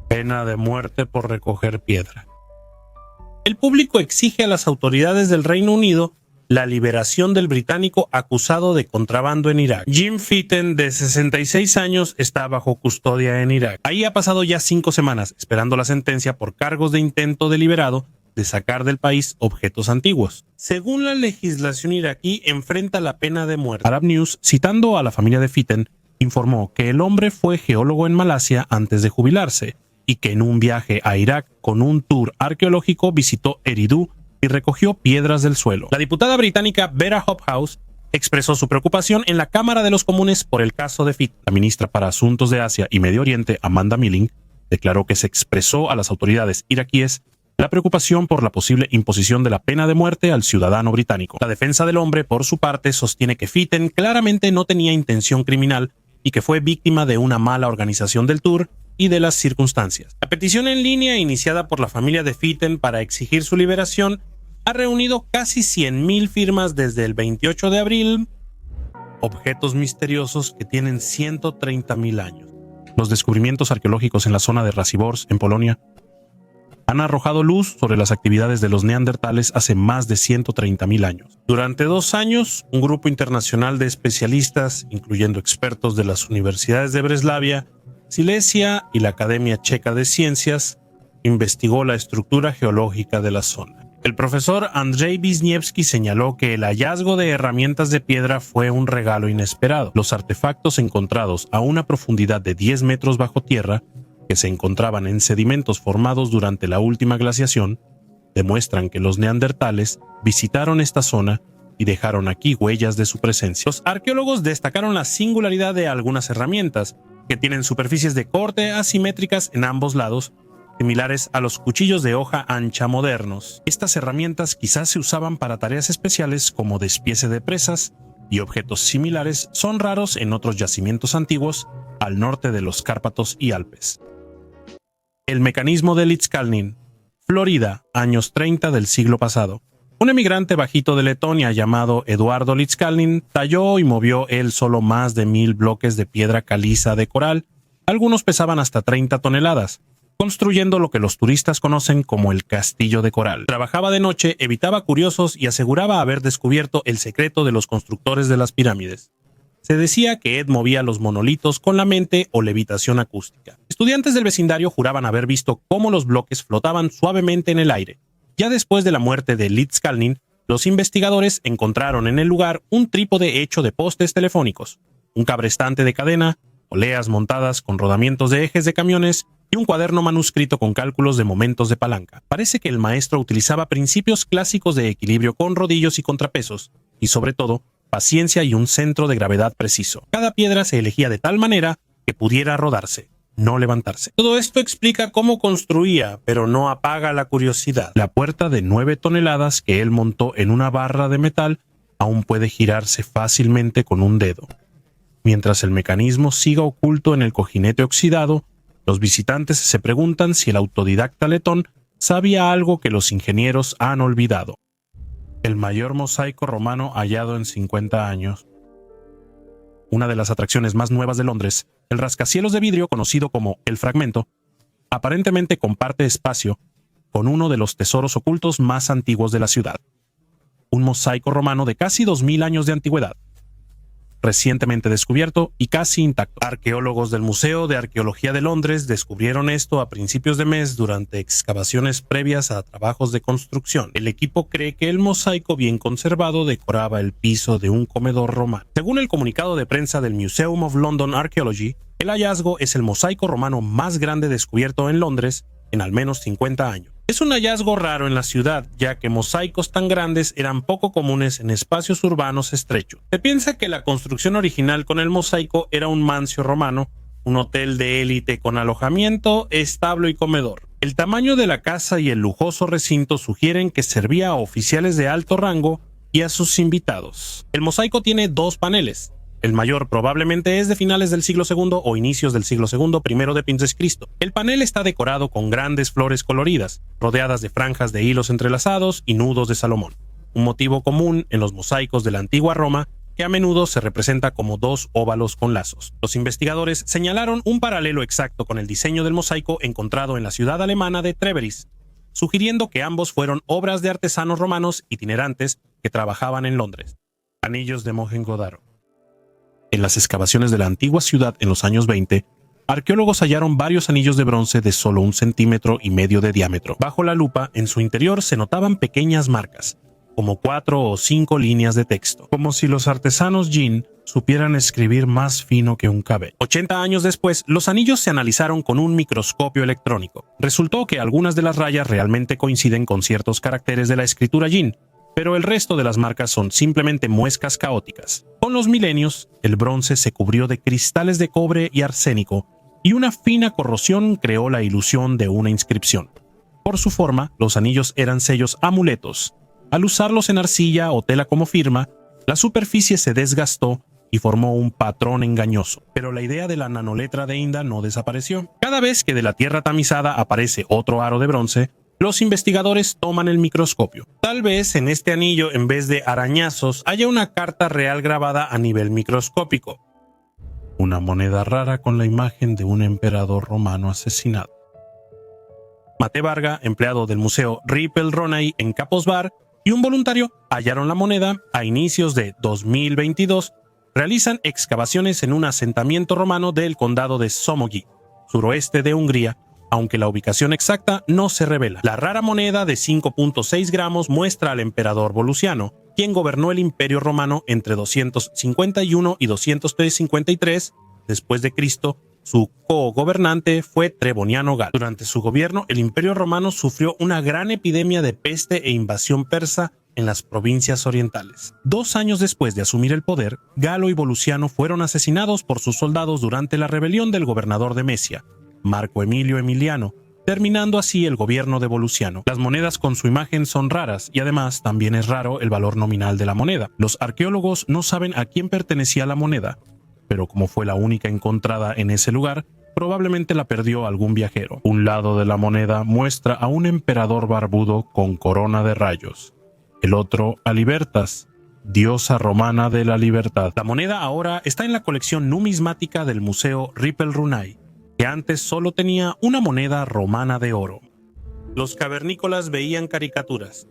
S1: Pena de muerte por recoger piedra. El público exige a las autoridades del Reino Unido la liberación del británico acusado de contrabando en Irak. Jim Fitton, de 66 años, está bajo custodia en Irak. Ahí ha pasado ya 5 semanas esperando la sentencia por cargos de intento deliberado de sacar del país objetos antiguos. Según la legislación iraquí, enfrenta la pena de muerte. Arab News, citando a la familia de Fitton, informó que el hombre fue geólogo en Malasia antes de jubilarse y que en un viaje a Irak con un tour arqueológico visitó Eridu y recogió piedras del suelo. La diputada británica Vera Hobhouse expresó su preocupación en la Cámara de los Comunes por el caso de Fitton. La ministra para Asuntos de Asia y Medio Oriente, Amanda Milling, declaró que se expresó a las autoridades iraquíes la preocupación por la posible imposición de la pena de muerte al ciudadano británico. La defensa del hombre, por su parte, sostiene que Fitton claramente no tenía intención criminal y que fue víctima de una mala organización del tour y de las circunstancias. La petición en línea iniciada por la familia de Fitton para exigir su liberación ha reunido casi 100,000 firmas desde el 28 de abril. Objetos misteriosos que tienen 130,000 años. Los descubrimientos arqueológicos en la zona de Racibórz, en Polonia, han arrojado luz sobre las actividades de los neandertales hace más de 130,000 años. Durante 2 años, un grupo internacional de especialistas, incluyendo expertos de las universidades de Breslavia, Silesia y la Academia Checa de Ciencias, investigó la estructura geológica de la zona. El profesor Andrzej Wisniewski señaló que el hallazgo de herramientas de piedra fue un regalo inesperado. Los artefactos encontrados a una profundidad de 10 metros bajo tierra, que se encontraban en sedimentos formados durante la última glaciación, demuestran que los neandertales visitaron esta zona y dejaron aquí huellas de su presencia. Los arqueólogos destacaron la singularidad de algunas herramientas, que tienen superficies de corte asimétricas en ambos lados, similares a los cuchillos de hoja ancha modernos. Estas herramientas quizás se usaban para tareas especiales como despiece de presas, y objetos similares son raros en otros yacimientos antiguos al norte de los Cárpatos y Alpes. El mecanismo de Litzkalnin, Florida, años 30 del siglo pasado. Un emigrante bajito de Letonia llamado Eduardo Litzkalnin talló y movió él solo más de 1,000 bloques de piedra caliza de coral. Algunos pesaban hasta 30 toneladas, construyendo lo que los turistas conocen como el Castillo de Coral. Trabajaba de noche, evitaba curiosos y aseguraba haber descubierto el secreto de los constructores de las pirámides. Se decía que Ed movía los monolitos con la mente o levitación acústica. Estudiantes del vecindario juraban haber visto cómo los bloques flotaban suavemente en el aire. Ya después de la muerte de Litzkalnin, los investigadores encontraron en el lugar un trípode hecho de postes telefónicos, un cabrestante de cadena, poleas montadas con rodamientos de ejes de camiones y un cuaderno manuscrito con cálculos de momentos de palanca. Parece que el maestro utilizaba principios clásicos de equilibrio con rodillos y contrapesos, y sobre todo, paciencia y un centro de gravedad preciso. Cada piedra se elegía de tal manera que pudiera rodarse, no levantarse. Todo esto explica cómo construía, pero no apaga la curiosidad. La puerta de 9 toneladas que él montó en una barra de metal aún puede girarse fácilmente con un dedo. Mientras el mecanismo siga oculto en el cojinete oxidado, los visitantes se preguntan si el autodidacta letón sabía algo que los ingenieros han olvidado. El mayor mosaico romano hallado en 50 años. Una de las atracciones más nuevas de Londres, el rascacielos de vidrio conocido como El Fragmento, aparentemente comparte espacio con uno de los tesoros ocultos más antiguos de la ciudad. Un mosaico romano de casi 2,000 años de antigüedad, recientemente descubierto y casi intacto. Arqueólogos del Museo de Arqueología de Londres descubrieron esto a principios de mes durante excavaciones previas a trabajos de construcción. El equipo cree que el mosaico bien conservado decoraba el piso de un comedor romano. Según el comunicado de prensa del Museum of London Archaeology, el hallazgo es el mosaico romano más grande descubierto en Londres en al menos 50 años. Es un hallazgo raro en la ciudad, ya que mosaicos tan grandes eran poco comunes en espacios urbanos estrechos. Se piensa que la construcción original con el mosaico era un mancio romano, un hotel de élite con alojamiento, establo y comedor. El tamaño de la casa y el lujoso recinto sugieren que servía a oficiales de alto rango y a sus invitados. El mosaico tiene 2 paneles. El mayor probablemente es de finales del siglo II o inicios del siglo II, primero de Cristo. El panel está decorado con grandes flores coloridas, rodeadas de franjas de hilos entrelazados y nudos de Salomón, un motivo común en los mosaicos de la antigua Roma que a menudo se representa como 2 óvalos con lazos. Los investigadores señalaron un paralelo exacto con el diseño del mosaico encontrado en la ciudad alemana de Treveris, sugiriendo que ambos fueron obras de artesanos romanos itinerantes que trabajaban en Londres. Anillos de Mohenjo-Daro. En las excavaciones de la antigua ciudad en los años 20, arqueólogos hallaron varios anillos de bronce de solo 1,5 centímetros de diámetro. Bajo la lupa, en su interior se notaban pequeñas marcas, como 4 o 5 líneas de texto, como si los artesanos Jin supieran escribir más fino que un cabello. 80 años después, los anillos se analizaron con un microscopio electrónico. Resultó que algunas de las rayas realmente coinciden con ciertos caracteres de la escritura Jin, pero el resto de las marcas son simplemente muescas caóticas. Con los milenios, el bronce se cubrió de cristales de cobre y arsénico, y una fina corrosión creó la ilusión de una inscripción. Por su forma, los anillos eran sellos amuletos. Al usarlos en arcilla o tela como firma, la superficie se desgastó y formó un patrón engañoso. Pero la idea de la nanoletra de Inda no desapareció. Cada vez que de la tierra tamizada aparece otro aro de bronce, los investigadores toman el microscopio. Tal vez en este anillo, en vez de arañazos, haya una carta real grabada a nivel microscópico. Una moneda rara con la imagen de un emperador romano asesinado. Mate Varga, empleado del Museo Ripple Ronay en Capos Bar, y un voluntario hallaron la moneda a inicios de 2022. Realizan excavaciones en un asentamiento romano del condado de Somogy, suroeste de Hungría, aunque la ubicación exacta no se revela. La rara moneda de 5.6 gramos muestra al emperador Volusiano, quien gobernó el Imperio Romano entre 251 y 253 después de Cristo. Su co-gobernante fue Treboniano Galo. Durante su gobierno, el Imperio Romano sufrió una gran epidemia de peste e invasión persa en las provincias orientales. 2 años después de asumir el poder, Galo y Volusiano fueron asesinados por sus soldados durante la rebelión del gobernador de Mesia, Marco Emilio Emiliano, terminando así el gobierno de Volusiano. Las monedas con su imagen son raras y además también es raro el valor nominal de la moneda. Los arqueólogos no saben a quién pertenecía la moneda, pero como fue la única encontrada en ese lugar, probablemente la perdió algún viajero. Un lado de la moneda muestra a un emperador barbudo con corona de rayos. El otro a Libertas, diosa romana de la libertad. La moneda ahora está en la colección numismática del Museo Ripple Ronay, que antes solo tenía una moneda romana de oro. Los cavernícolas veían caricaturas.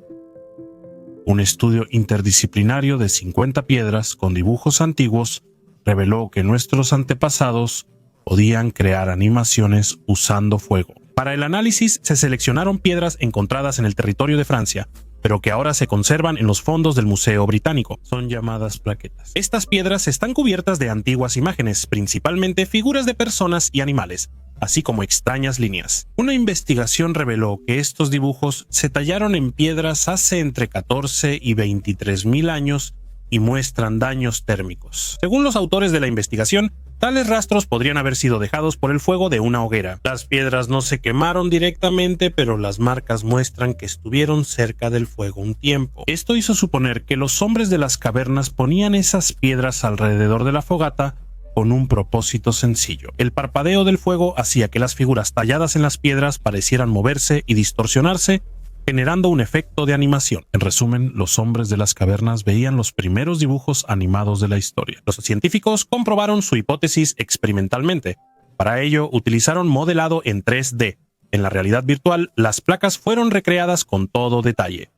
S1: Un estudio interdisciplinario de 50 piedras con dibujos antiguos reveló que nuestros antepasados podían crear animaciones usando fuego. Para el análisis se seleccionaron piedras encontradas en el territorio de Francia, pero que ahora se conservan en los fondos del Museo Británico. Son llamadas plaquetas. Estas piedras están cubiertas de antiguas imágenes, principalmente figuras de personas y animales, así como extrañas líneas. Una investigación reveló que estos dibujos se tallaron en piedras hace entre 14 y 23.000 años y muestran daños térmicos. Según los autores de la investigación, tales rastros podrían haber sido dejados por el fuego de una hoguera. Las piedras no se quemaron directamente, pero las marcas muestran que estuvieron cerca del fuego un tiempo. Esto hizo suponer que los hombres de las cavernas ponían esas piedras alrededor de la fogata con un propósito sencillo. El parpadeo del fuego hacía que las figuras talladas en las piedras parecieran moverse y distorsionarse, generando un efecto de animación. En resumen, los hombres de las cavernas veían los primeros dibujos animados de la historia. Los científicos comprobaron su hipótesis experimentalmente. Para ello, utilizaron modelado en 3D. En la realidad virtual, las placas fueron recreadas con todo detalle.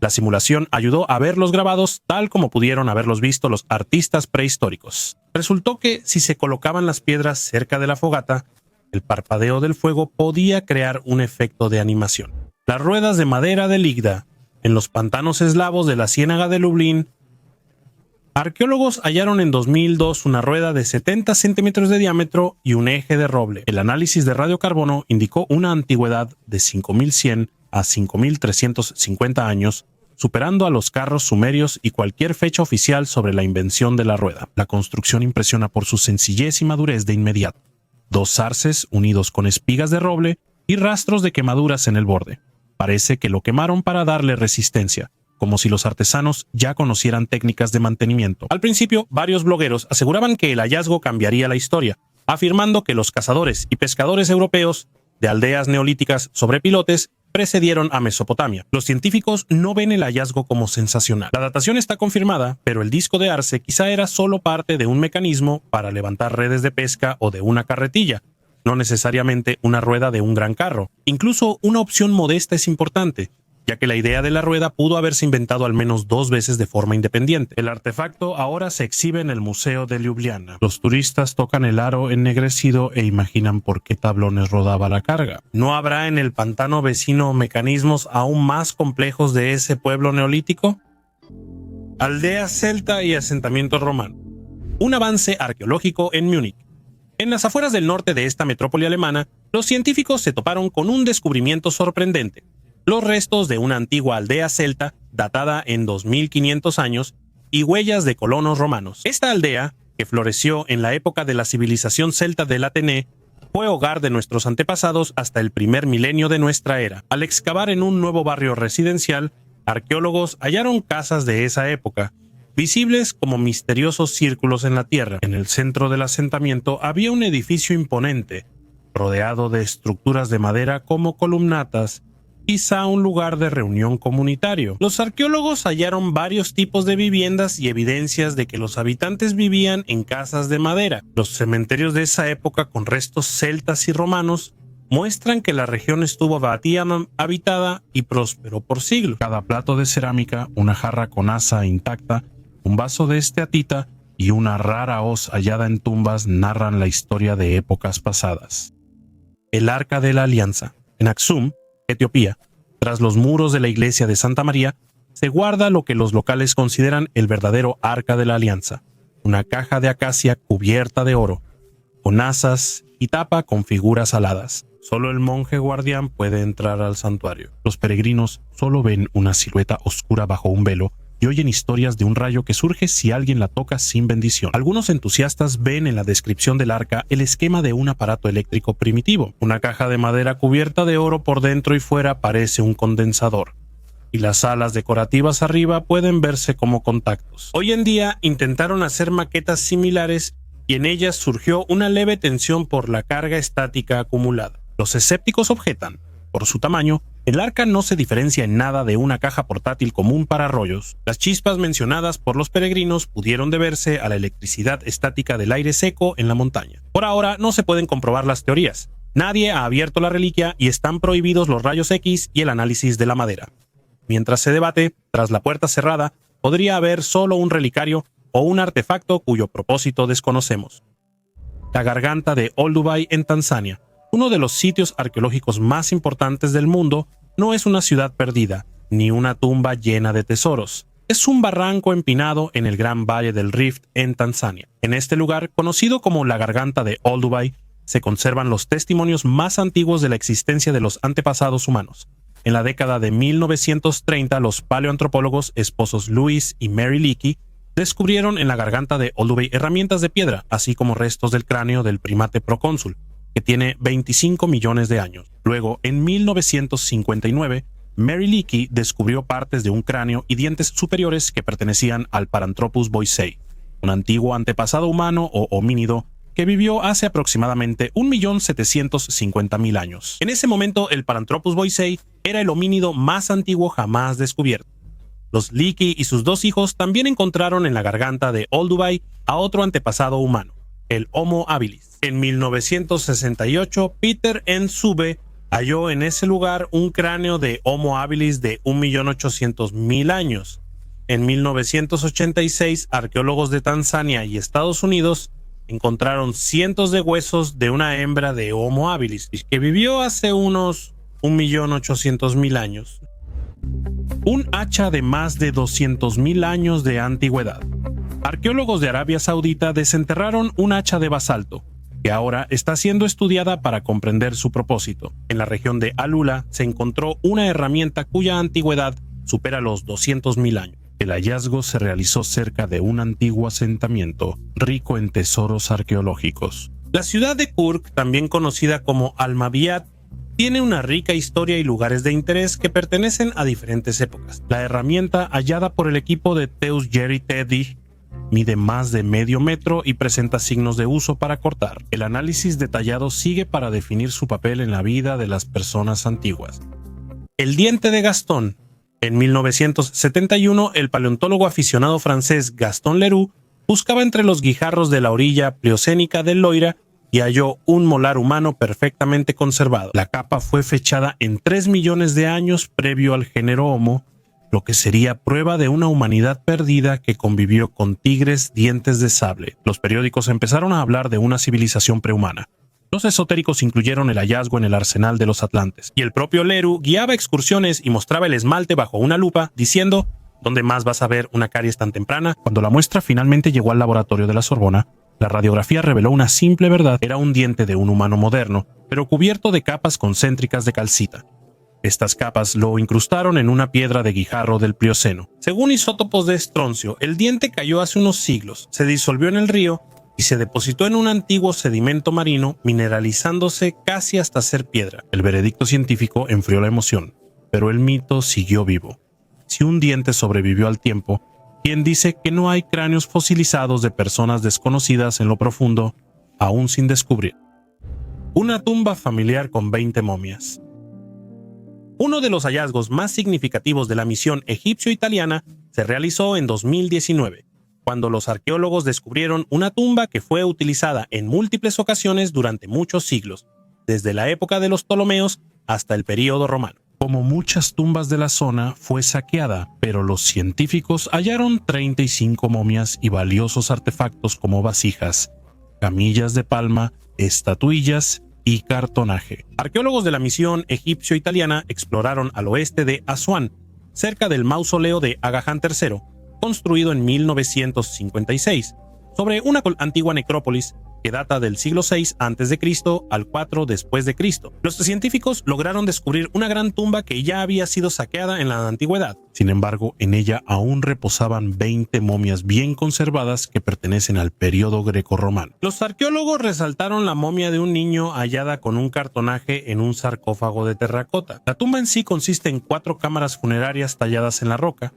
S1: La simulación ayudó a ver los grabados tal como pudieron haberlos visto los artistas prehistóricos. Resultó que, si se colocaban las piedras cerca de la fogata, el parpadeo del fuego podía crear un efecto de animación. Las ruedas de madera de Ligda, en los pantanos eslavos de la Ciénaga de Lublin. Arqueólogos hallaron en 2002 una rueda de 70 centímetros de diámetro y un eje de roble. El análisis de radiocarbono indicó una antigüedad de 5.100 a 5.350 años, superando a los carros sumerios y cualquier fecha oficial sobre la invención de la rueda. La construcción impresiona por su sencillez y madurez de inmediato. 2 zarces unidos con espigas de roble y rastros de quemaduras en el borde. Parece que lo quemaron para darle resistencia, como si los artesanos ya conocieran técnicas de mantenimiento. Al principio, varios blogueros aseguraban que el hallazgo cambiaría la historia, afirmando que los cazadores y pescadores europeos de aldeas neolíticas sobre pilotes precedieron a Mesopotamia. Los científicos no ven el hallazgo como sensacional. La datación está confirmada, pero el disco de arce quizá era solo parte de un mecanismo para levantar redes de pesca o de una carretilla, no necesariamente una rueda de un gran carro. Incluso una opción modesta es importante, ya que la idea de la rueda pudo haberse inventado al menos 2 veces de forma independiente. El artefacto ahora se exhibe en el Museo de Ljubljana. Los turistas tocan el aro ennegrecido e imaginan por qué tablones rodaba la carga. ¿No habrá en el pantano vecino mecanismos aún más complejos de ese pueblo neolítico? aldea celta y asentamiento romano. Un avance arqueológico en Múnich. En las afueras del norte de esta metrópoli alemana, los científicos se toparon con un descubrimiento sorprendente: los restos de una antigua aldea celta datada en 2500 años y huellas de colonos romanos. Esta aldea, que floreció en la época de la civilización celta del Atené, fue hogar de nuestros antepasados hasta el primer milenio de nuestra era. Al excavar en un nuevo barrio residencial, arqueólogos hallaron casas de esa época, visibles como misteriosos círculos en la tierra. En el centro del asentamiento había un edificio imponente, rodeado de estructuras de madera como columnatas, quizá un lugar de reunión comunitario. Los arqueólogos hallaron varios tipos de viviendas y evidencias de que los habitantes vivían en casas de madera. Los cementerios de esa época, con restos celtas y romanos, muestran que la región estuvo habitada y prosperó por siglos. Cada plato de cerámica, una jarra con asa intacta, un vaso de esteatita y una rara hoz hallada en tumbas narran la historia de épocas pasadas. El Arca de la Alianza. En Aksum, Etiopía, tras los muros de la iglesia de Santa María, se guarda lo que los locales consideran el verdadero Arca de la Alianza, una caja de acacia cubierta de oro, con asas y tapa con figuras aladas. Solo el monje guardián puede entrar al santuario. Los peregrinos solo ven una silueta oscura bajo un velo y oyen historias de un rayo que surge si alguien la toca sin bendición. Algunos entusiastas ven en la descripción del arca el esquema de un aparato eléctrico primitivo. Una caja de madera cubierta de oro por dentro y fuera parece un condensador, y las alas decorativas arriba pueden verse como contactos. Hoy en día intentaron hacer maquetas similares y en ellas surgió una leve tensión por la carga estática acumulada. Los escépticos objetan: por su tamaño, el arca no se diferencia en nada de una caja portátil común para rollos. Las chispas mencionadas por los peregrinos pudieron deberse a la electricidad estática del aire seco en la montaña. Por ahora no se pueden comprobar las teorías. Nadie ha abierto la reliquia y están prohibidos los rayos X y el análisis de la madera. Mientras se debate, tras la puerta cerrada, podría haber solo un relicario o un artefacto cuyo propósito desconocemos. La garganta de Olduvai en Tanzania. Uno de los sitios arqueológicos más importantes del mundo, no es una ciudad perdida, ni una tumba llena de tesoros. Es un barranco empinado en el gran valle del Rift en Tanzania. En este lugar, conocido como la garganta de Olduvai, se conservan los testimonios más antiguos de la existencia de los antepasados humanos. En la década de 1930, los paleoantropólogos esposos Louis y Mary Leakey descubrieron en la garganta de Olduvai herramientas de piedra, así como restos del cráneo del primate procónsul, que tiene 25 millones de años. Luego, en 1959, Mary Leakey descubrió partes de un cráneo y dientes superiores que pertenecían al Paranthropus boisei, un antiguo antepasado humano o homínido que vivió hace aproximadamente 1.750.000 años. En ese momento, el Paranthropus boisei era el homínido más antiguo jamás descubierto. Los Leakey y sus dos hijos también encontraron en la garganta de Olduvai a otro antepasado humano, el Homo habilis. En 1968, Peter N. Sube halló en ese lugar un cráneo de Homo habilis de 1.800.000 años. En 1986, arqueólogos de Tanzania y Estados Unidos encontraron cientos de huesos de una hembra de Homo habilis que vivió hace unos 1.800.000 años. Un hacha de más de 200.000 años de antigüedad. Arqueólogos de Arabia Saudita desenterraron un hacha de basalto, que ahora está siendo estudiada para comprender su propósito. En la región de Alula se encontró una herramienta cuya antigüedad supera los 200.000 años. El hallazgo se realizó cerca de un antiguo asentamiento rico en tesoros arqueológicos. La ciudad de Kurk, también conocida como Almabiyat, tiene una rica historia y lugares de interés que pertenecen a diferentes épocas. La herramienta hallada por el equipo de Teus Jerry Teddy mide más de medio metro y presenta signos de uso para cortar. El análisis detallado sigue para definir su papel en la vida de las personas antiguas. El diente de Gastón. En 1971, el paleontólogo aficionado francés Gaston Leroux buscaba entre los guijarros de la orilla pliocénica del Loira y halló un molar humano perfectamente conservado. La capa fue fechada en 3 millones de años previo al género Homo, lo que sería prueba de una humanidad perdida que convivió con tigres dientes de sable. Los periódicos empezaron a hablar de una civilización prehumana. Los esotéricos incluyeron el hallazgo en el arsenal de los atlantes, y el propio Leroux guiaba excursiones y mostraba el esmalte bajo una lupa, diciendo: ¿Dónde más vas a ver una caries tan temprana? Cuando la muestra finalmente llegó al laboratorio de la Sorbona, la radiografía reveló una simple verdad: era un diente de un humano moderno, pero cubierto de capas concéntricas de calcita. Estas capas lo incrustaron en una piedra de Guijarro del Plioceno. Según isótopos de estroncio, el diente cayó hace unos siglos, se disolvió en el río y se depositó en un antiguo sedimento marino, mineralizándose casi hasta ser piedra. El veredicto científico enfrió la emoción, pero el mito siguió vivo. Si un diente sobrevivió al tiempo, ¿quién dice que no hay cráneos fosilizados de personas desconocidas en lo profundo, aún sin descubrir? Una tumba familiar con 20 momias. Uno de los hallazgos más significativos de la misión egipcio-italiana se realizó en 2019, cuando los arqueólogos descubrieron una tumba que fue utilizada en múltiples ocasiones durante muchos siglos, desde la época de los Ptolomeos hasta el período romano. Como muchas tumbas de la zona, fue saqueada, pero los científicos hallaron 35 momias y valiosos artefactos como vasijas, camillas de palma, estatuillas y cartonaje. Arqueólogos de la misión egipcio-italiana exploraron al oeste de Asuán, cerca del mausoleo de Aga Khan III, construido en 1956, sobre una antigua necrópolis que data del siglo VI a.C. al IV después de Cristo. Los científicos lograron descubrir una gran tumba que ya había sido saqueada en la antigüedad. Sin embargo, en ella aún reposaban 20 momias bien conservadas que pertenecen al periodo grecorromano. Los arqueólogos resaltaron la momia de un niño hallada con un cartonaje en un sarcófago de terracota. La tumba en sí consiste en 4 cámaras funerarias talladas en la roca,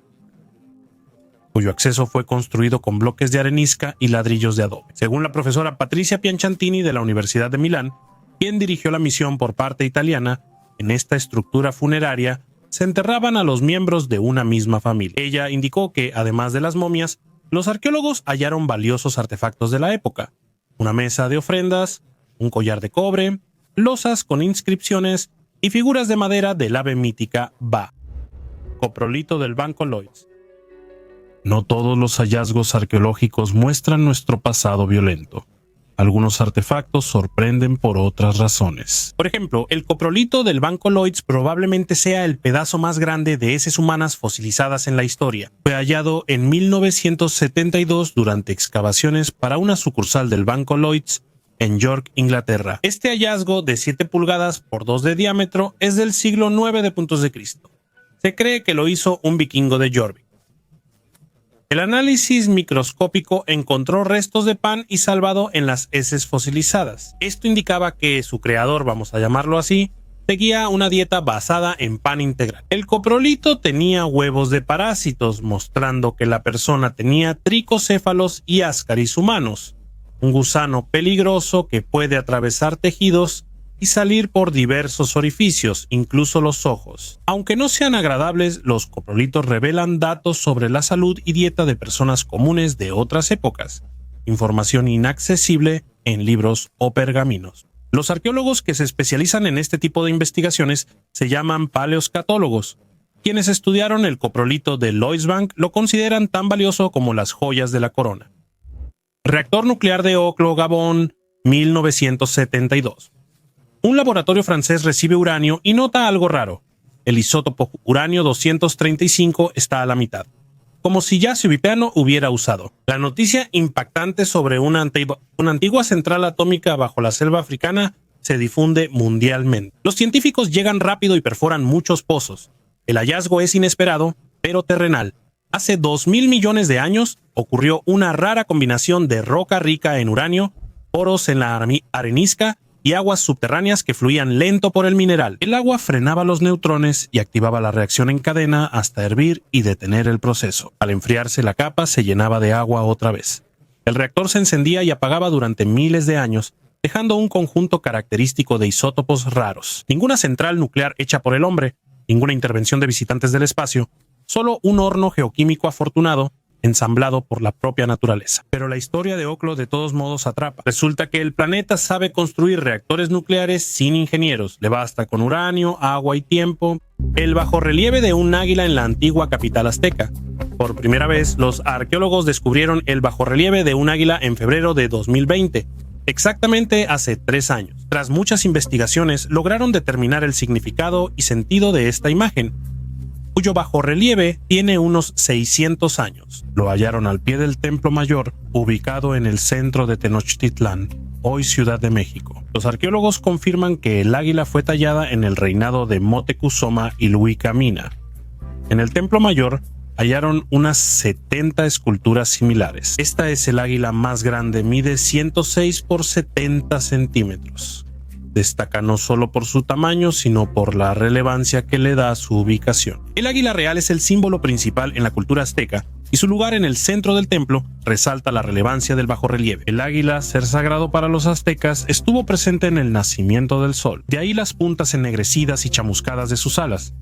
S1: cuyo acceso fue construido con bloques de arenisca y ladrillos de adobe. Según la profesora Patricia Pianchantini de la Universidad de Milán, quien dirigió la misión por parte italiana, en esta estructura funeraria se enterraban a los miembros de una misma familia. Ella indicó que, además de las momias, los arqueólogos hallaron valiosos artefactos de la época: una mesa de ofrendas, un collar de cobre, losas con inscripciones y figuras de madera del ave mítica Ba, coprolito del Banco Lloyds. No todos los hallazgos arqueológicos muestran nuestro pasado violento. Algunos artefactos sorprenden por otras razones. Por ejemplo, el coprolito del Banco Lloyds probablemente sea el pedazo más grande de heces humanas fosilizadas en la historia. Fue hallado en 1972 durante excavaciones para una sucursal del Banco Lloyds en York, Inglaterra. Este hallazgo de 7 pulgadas por 2 de diámetro es del siglo IX d.C. Se cree que lo hizo un vikingo de Jorvik. El análisis microscópico encontró restos de pan y salvado en las heces fosilizadas. Esto indicaba que su creador, vamos a llamarlo así, seguía una dieta basada en pan integral. El coprolito tenía huevos de parásitos, mostrando que la persona tenía tricocéfalos y ascaris humanos, un gusano peligroso que puede atravesar tejidos y salir por diversos orificios, incluso los ojos. Aunque no sean agradables, los coprolitos revelan datos sobre la salud y dieta de personas comunes de otras épocas, información inaccesible en libros o pergaminos. Los arqueólogos que se especializan en este tipo de investigaciones se llaman paleoscatólogos. Quienes estudiaron el coprolito de Lloyds Bank lo consideran tan valioso como las joyas de la corona. Reactor nuclear de Oklo, Gabón, 1972. Un laboratorio francés recibe uranio y nota algo raro. El isótopo uranio 235 está a la mitad, como si ya Civipeano hubiera usado. La noticia impactante sobre una antigua central atómica bajo la selva africana se difunde mundialmente. Los científicos llegan rápido y perforan muchos pozos. El hallazgo es inesperado, pero terrenal. Hace 2.000 millones de años ocurrió una rara combinación de roca rica en uranio, poros en la arenisca y aguas subterráneas que fluían lento por el mineral. El agua frenaba los neutrones y activaba la reacción en cadena hasta hervir y detener el proceso. Al enfriarse, la capa se llenaba de agua otra vez. El reactor se encendía y apagaba durante miles de años, dejando un conjunto característico de isótopos raros. Ninguna central nuclear hecha por el hombre, ninguna intervención de visitantes del espacio, solo un horno geoquímico afortunado ensamblado por la propia naturaleza. Pero la historia de Oklo de todos modos atrapa. Resulta que el planeta sabe construir reactores nucleares sin ingenieros. Le basta con uranio, agua y tiempo. El bajorrelieve de un águila en la antigua capital azteca. Por primera vez, los arqueólogos descubrieron el bajorrelieve de un águila en febrero de 2020. Exactamente hace 3 años. Tras muchas investigaciones, lograron determinar el significado y sentido de esta imagen. cuyo bajorrelieve tiene unos 600 años. Lo hallaron al pie del Templo Mayor, ubicado en el centro de Tenochtitlán, hoy Ciudad de México. Los arqueólogos confirman que el águila fue tallada en el reinado de Motecuzoma y Luicamina. En el Templo Mayor hallaron unas 70 esculturas similares. Esta es el águila más grande, mide 106 por 70 centímetros. Destaca no solo por su tamaño, sino por la relevancia que le da a su ubicación. El águila real es el símbolo principal en la cultura azteca, y su lugar en el centro del templo resalta la relevancia del bajorrelieve. El águila, ser sagrado para los aztecas, estuvo presente en el nacimiento del sol, de ahí las puntas ennegrecidas y chamuscadas de sus alas,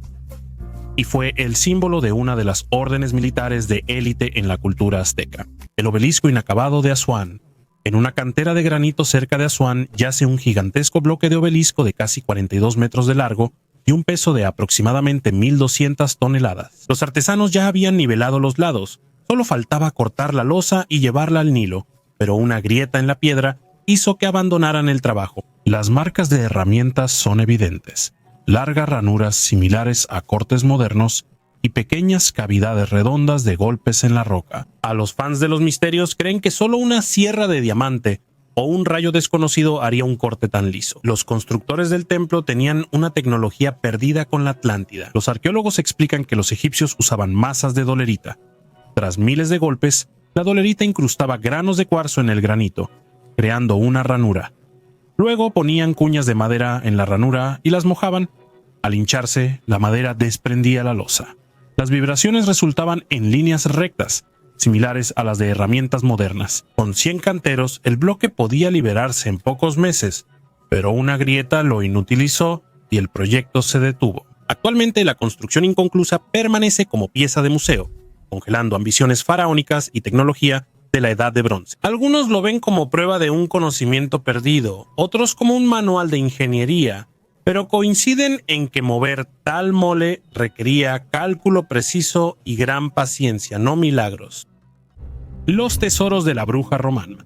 S1: y fue el símbolo de una de las órdenes militares de élite en la cultura azteca. El obelisco inacabado de Asuán. En una cantera de granito cerca de Asuán yace un gigantesco bloque de obelisco de casi 42 metros de largo y un peso de aproximadamente 1.200 toneladas. Los artesanos ya habían nivelado los lados, solo faltaba cortar la losa y llevarla al Nilo, pero una grieta en la piedra hizo que abandonaran el trabajo. Las marcas de herramientas son evidentes, largas ranuras similares a cortes modernos y pequeñas cavidades redondas de golpes en la roca. A los fans de los misterios creen que solo una sierra de diamante o un rayo desconocido haría un corte tan liso. Los constructores del templo tenían una tecnología perdida con la Atlántida. Los arqueólogos explican que los egipcios usaban masas de dolerita. Tras miles de golpes, la dolerita incrustaba granos de cuarzo en el granito, creando una ranura. Luego ponían cuñas de madera en la ranura y las mojaban. Al hincharse, la madera desprendía la losa. Las vibraciones resultaban en líneas rectas, similares a las de herramientas modernas. Con 100 canteros, el bloque podía liberarse en pocos meses, pero una grieta lo inutilizó y el proyecto se detuvo. Actualmente, la construcción inconclusa permanece como pieza de museo, congelando ambiciones faraónicas y tecnología de la Edad de Bronce. Algunos lo ven como prueba de un conocimiento perdido, otros como un manual de ingeniería, pero coinciden en que mover tal mole requería cálculo preciso y gran paciencia, no milagros. Los tesoros de la bruja romana.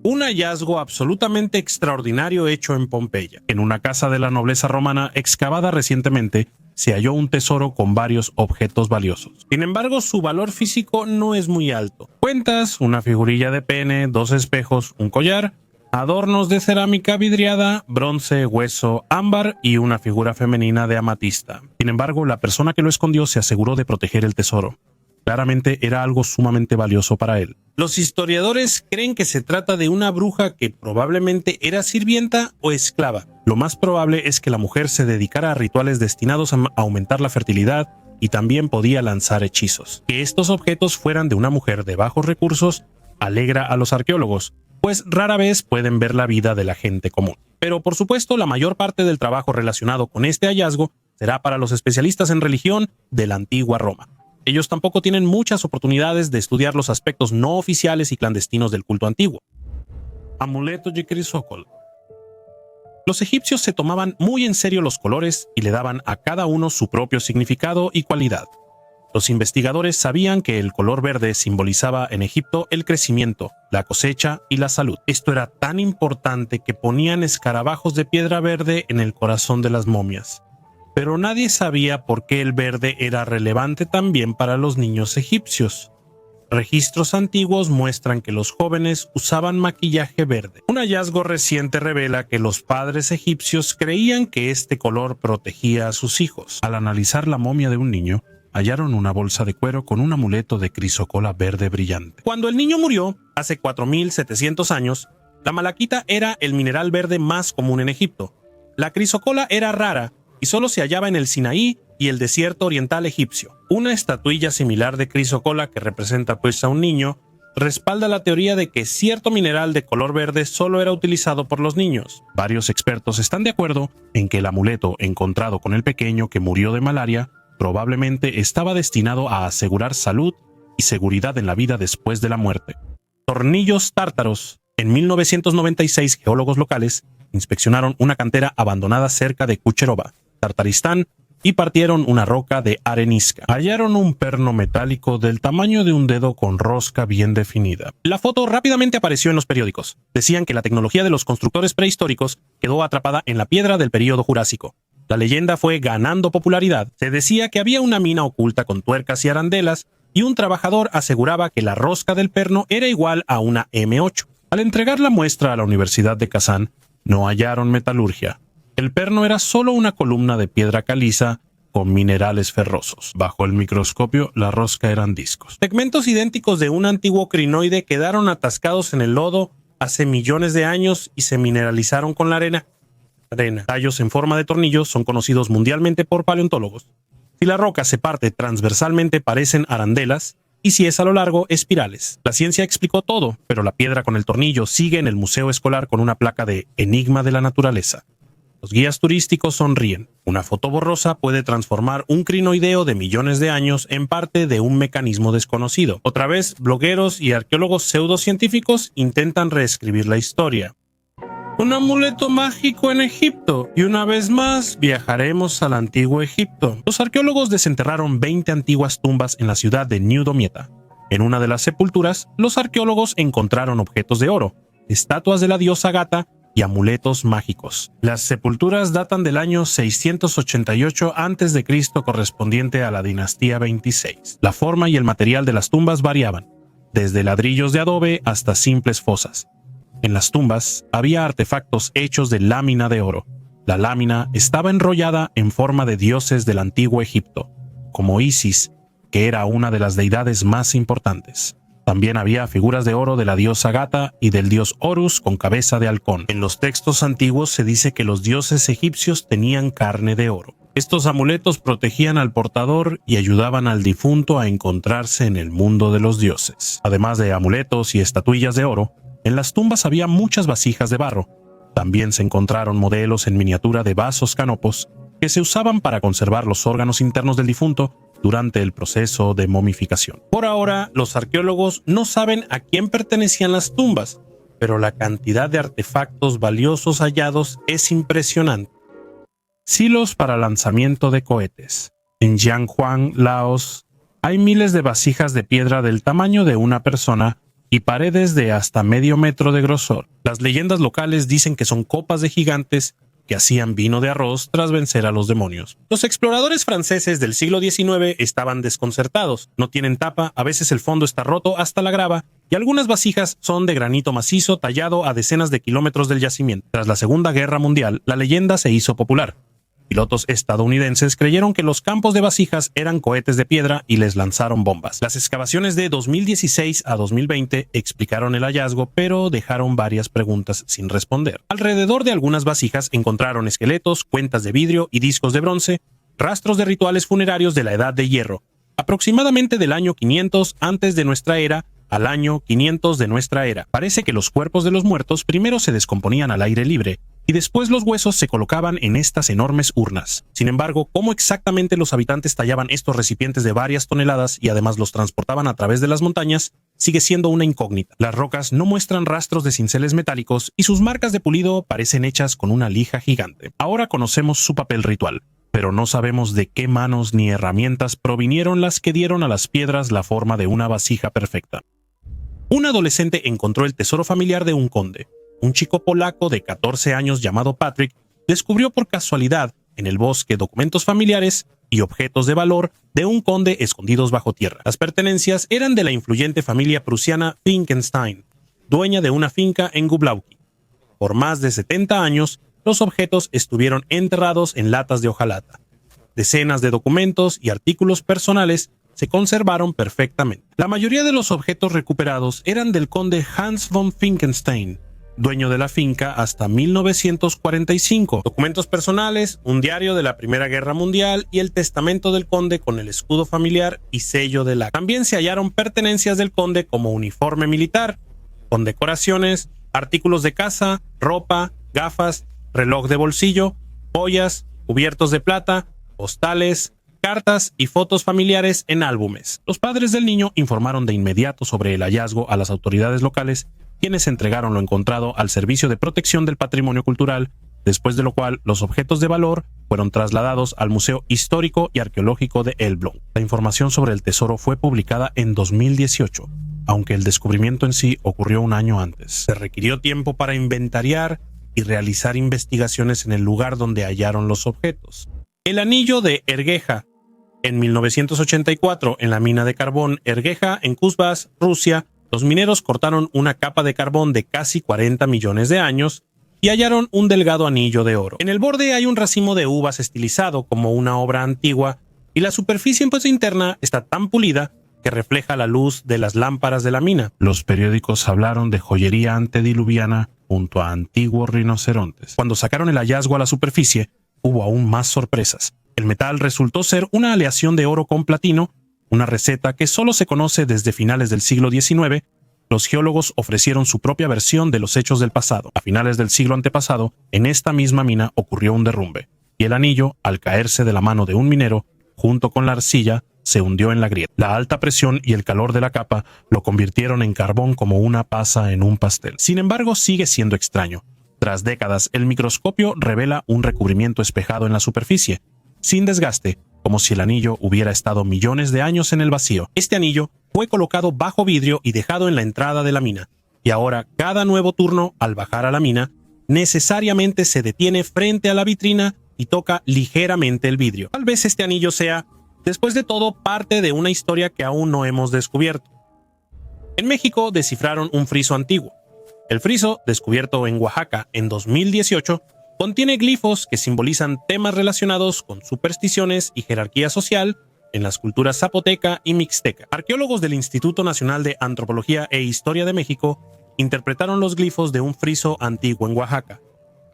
S1: Un hallazgo absolutamente extraordinario hecho en Pompeya. En una casa de la nobleza romana excavada recientemente, se halló un tesoro con varios objetos valiosos. Sin embargo, su valor físico no es muy alto. Cuentas, una figurilla de pene, 2 espejos, un collar, adornos de cerámica vidriada, bronce, hueso, ámbar y una figura femenina de amatista. Sin embargo, la persona que lo escondió se aseguró de proteger el tesoro. Claramente era algo sumamente valioso para él. Los historiadores creen que se trata de una bruja que probablemente era sirvienta o esclava. Lo más probable es que la mujer se dedicara a rituales destinados a aumentar la fertilidad y también podía lanzar hechizos. Que estos objetos fueran de una mujer de bajos recursos alegra a los arqueólogos, pues rara vez pueden ver la vida de la gente común. Pero por supuesto, la mayor parte del trabajo relacionado con este hallazgo será para los especialistas en religión de la antigua Roma. Ellos tampoco tienen muchas oportunidades de estudiar los aspectos no oficiales y clandestinos del culto antiguo. Amuleto de Crisócol. Los egipcios se tomaban muy en serio los colores y le daban a cada uno su propio significado y cualidad. Los investigadores sabían que el color verde simbolizaba en Egipto el crecimiento, la cosecha y la salud. Esto era tan importante que ponían escarabajos de piedra verde en el corazón de las momias. Pero nadie sabía por qué el verde era relevante también para los niños egipcios. Registros antiguos muestran que los jóvenes usaban maquillaje verde. Un hallazgo reciente revela que los padres egipcios creían que este color protegía a sus hijos. Al analizar la momia de un niño, hallaron una bolsa de cuero con un amuleto de crisocola verde brillante. Cuando el niño murió, hace 4.700 años, la malaquita era el mineral verde más común en Egipto. La crisocola era rara y solo se hallaba en el Sinaí y el desierto oriental egipcio. Una estatuilla similar de crisocola que representa pues a un niño respalda la teoría de que cierto mineral de color verde solo era utilizado por los niños. Varios expertos están de acuerdo en que el amuleto encontrado con el pequeño que murió de malaria probablemente estaba destinado a asegurar salud y seguridad en la vida después de la muerte. Tornillos tártaros. En 1996, geólogos locales inspeccionaron una cantera abandonada cerca de Kucherova, Tartaristán, y partieron una roca de arenisca. Hallaron un perno metálico del tamaño de un dedo con rosca bien definida. La foto rápidamente apareció en los periódicos. Decían que la tecnología de los constructores prehistóricos quedó atrapada en la piedra del período Jurásico. La leyenda fue ganando popularidad. Se decía que había una mina oculta con tuercas y arandelas, y un trabajador aseguraba que la rosca del perno era igual a una M8. Al entregar la muestra a la Universidad de Kazán, no hallaron metalurgia. El perno era solo una columna de piedra caliza con minerales ferrosos. Bajo el microscopio, la rosca eran discos. Segmentos idénticos de un antiguo crinoide quedaron atascados en el lodo hace millones de años y se mineralizaron con la arena. Tallos en forma de tornillos son conocidos mundialmente por paleontólogos. Si la roca se parte transversalmente parecen arandelas, y si es a lo largo, espirales. La ciencia explicó todo, pero la piedra con el tornillo sigue en el museo escolar con una placa de Enigma de la Naturaleza. Los guías turísticos sonríen. Una foto borrosa puede transformar un crinoideo de millones de años en parte de un mecanismo desconocido. Otra vez, blogueros y arqueólogos pseudocientíficos intentan reescribir la historia. Un amuleto mágico en Egipto, y una vez más viajaremos al antiguo Egipto. Los arqueólogos desenterraron 20 antiguas tumbas en la ciudad de New Damietta. En una de las sepulturas, los arqueólogos encontraron objetos de oro, estatuas de la diosa Gata y amuletos mágicos. Las sepulturas datan del año 688 a.C. correspondiente a la dinastía 26. La forma y el material de las tumbas variaban, desde ladrillos de adobe hasta simples fosas. En las tumbas había artefactos hechos de lámina de oro. La lámina estaba enrollada en forma de dioses del antiguo Egipto, como Isis, que era una de las deidades más importantes. También había figuras de oro de la diosa Gata y del dios Horus con cabeza de halcón. En los textos antiguos se dice que los dioses egipcios tenían carne de oro. Estos amuletos protegían al portador y ayudaban al difunto a encontrarse en el mundo de los dioses. Además de amuletos y estatuillas de oro, en las tumbas había muchas vasijas de barro. También se encontraron modelos en miniatura de vasos canopos que se usaban para conservar los órganos internos del difunto durante el proceso de momificación. Por ahora, los arqueólogos no saben a quién pertenecían las tumbas, pero la cantidad de artefactos valiosos hallados es impresionante. Silos para lanzamiento de cohetes. En Jianghuang, Laos, hay miles de vasijas de piedra del tamaño de una persona y paredes de hasta medio metro de grosor. Las leyendas locales dicen que son copas de gigantes que hacían vino de arroz tras vencer a los demonios. Los exploradores franceses del siglo XIX estaban desconcertados. No tienen tapa, a veces el fondo está roto hasta la grava, y algunas vasijas son de granito macizo tallado a decenas de kilómetros del yacimiento. Tras la Segunda Guerra Mundial, la leyenda se hizo popular. Pilotos estadounidenses creyeron que los campos de vasijas eran cohetes de piedra y les lanzaron bombas. Las excavaciones de 2016 a 2020 explicaron el hallazgo, pero dejaron varias preguntas sin responder. Alrededor de algunas vasijas encontraron esqueletos, cuentas de vidrio y discos de bronce, rastros de rituales funerarios de la Edad de Hierro, aproximadamente del año 500 antes de nuestra era al año 500 de nuestra era. Parece que los cuerpos de los muertos primero se descomponían al aire libre, y después los huesos se colocaban en estas enormes urnas. Sin embargo, ¿cómo exactamente los habitantes tallaban estos recipientes de varias toneladas y además los transportaban a través de las montañas? Sigue siendo una incógnita. Las rocas no muestran rastros de cinceles metálicos y sus marcas de pulido parecen hechas con una lija gigante. Ahora conocemos su papel ritual, pero no sabemos de qué manos ni herramientas provinieron las que dieron a las piedras la forma de una vasija perfecta. Un adolescente encontró el tesoro familiar de un conde. Un chico polaco de 14 años llamado Patrick descubrió por casualidad en el bosque documentos familiares y objetos de valor de un conde escondidos bajo tierra. Las pertenencias eran de la influyente familia prusiana Finkenstein, dueña de una finca en Gublauki. Por más de 70 años, los objetos estuvieron enterrados en latas de hojalata. Decenas de documentos y artículos personales se conservaron perfectamente. La mayoría de los objetos recuperados eran del conde Hans von Finkenstein, dueño de la finca hasta 1945. Documentos personales, un diario de la Primera Guerra Mundial y el testamento del conde con el escudo familiar y sello de la. También se hallaron pertenencias del conde como uniforme militar, condecoraciones, artículos de casa, ropa, gafas, reloj de bolsillo, joyas, cubiertos de plata, postales, cartas y fotos familiares en álbumes. Los padres del niño informaron de inmediato sobre el hallazgo a las autoridades locales, quienes entregaron lo encontrado al Servicio de Protección del Patrimonio Cultural, después de lo cual los objetos de valor fueron trasladados al Museo Histórico y Arqueológico de Elbląg. La información sobre el tesoro fue publicada en 2018, aunque el descubrimiento en sí ocurrió un año antes. Se requirió tiempo para inventariar y realizar investigaciones en el lugar donde hallaron los objetos. El anillo de Ergueja. En 1984, en la mina de carbón Ergueja, en Kuzbass, Rusia, los mineros cortaron una capa de carbón de casi 40 millones de años y hallaron un delgado anillo de oro. En el borde hay un racimo de uvas estilizado como una obra antigua y la superficie interna está tan pulida que refleja la luz de las lámparas de la mina. Los periódicos hablaron de joyería antediluviana junto a antiguos rinocerontes. Cuando sacaron el hallazgo a la superficie, hubo aún más sorpresas. El metal resultó ser una aleación de oro con platino, una receta que solo se conoce desde finales del siglo XIX. Los geólogos ofrecieron su propia versión de los hechos del pasado. A finales del siglo antepasado, en esta misma mina ocurrió un derrumbe, y el anillo, al caerse de la mano de un minero, junto con la arcilla, se hundió en la grieta. La alta presión y el calor de la capa lo convirtieron en carbón como una pasa en un pastel. Sin embargo, sigue siendo extraño. Tras décadas, el microscopio revela un recubrimiento espejado en la superficie, sin desgaste, como si el anillo hubiera estado millones de años en el vacío. Este anillo fue colocado bajo vidrio y dejado en la entrada de la mina, y ahora cada nuevo turno, al bajar a la mina, necesariamente se detiene frente a la vitrina y toca ligeramente el vidrio. Tal vez este anillo sea, después de todo, parte de una historia que aún no hemos descubierto. En México descifraron un friso antiguo. El friso, descubierto en Oaxaca en 2018, contiene glifos que simbolizan temas relacionados con supersticiones y jerarquía social en las culturas zapoteca y mixteca. Arqueólogos del Instituto Nacional de Antropología e Historia de México interpretaron los glifos de un friso antiguo en Oaxaca,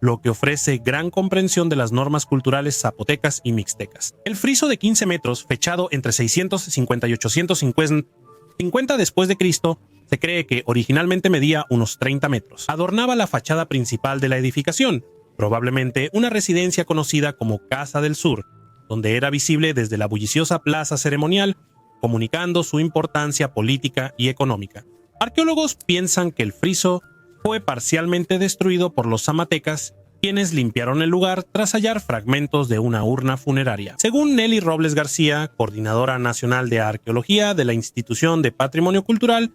S1: lo que ofrece gran comprensión de las normas culturales zapotecas y mixtecas. El friso de 15 metros, fechado entre 650 y 850 después de Cristo, se cree que originalmente medía unos 30 metros. Adornaba la fachada principal de la edificación, probablemente una residencia conocida como Casa del Sur, donde era visible desde la bulliciosa plaza ceremonial, comunicando su importancia política y económica. Arqueólogos piensan que el friso fue parcialmente destruido por los zamatecas, quienes limpiaron el lugar tras hallar fragmentos de una urna funeraria. Según Nelly Robles García, coordinadora nacional de arqueología de la Institución de Patrimonio Cultural,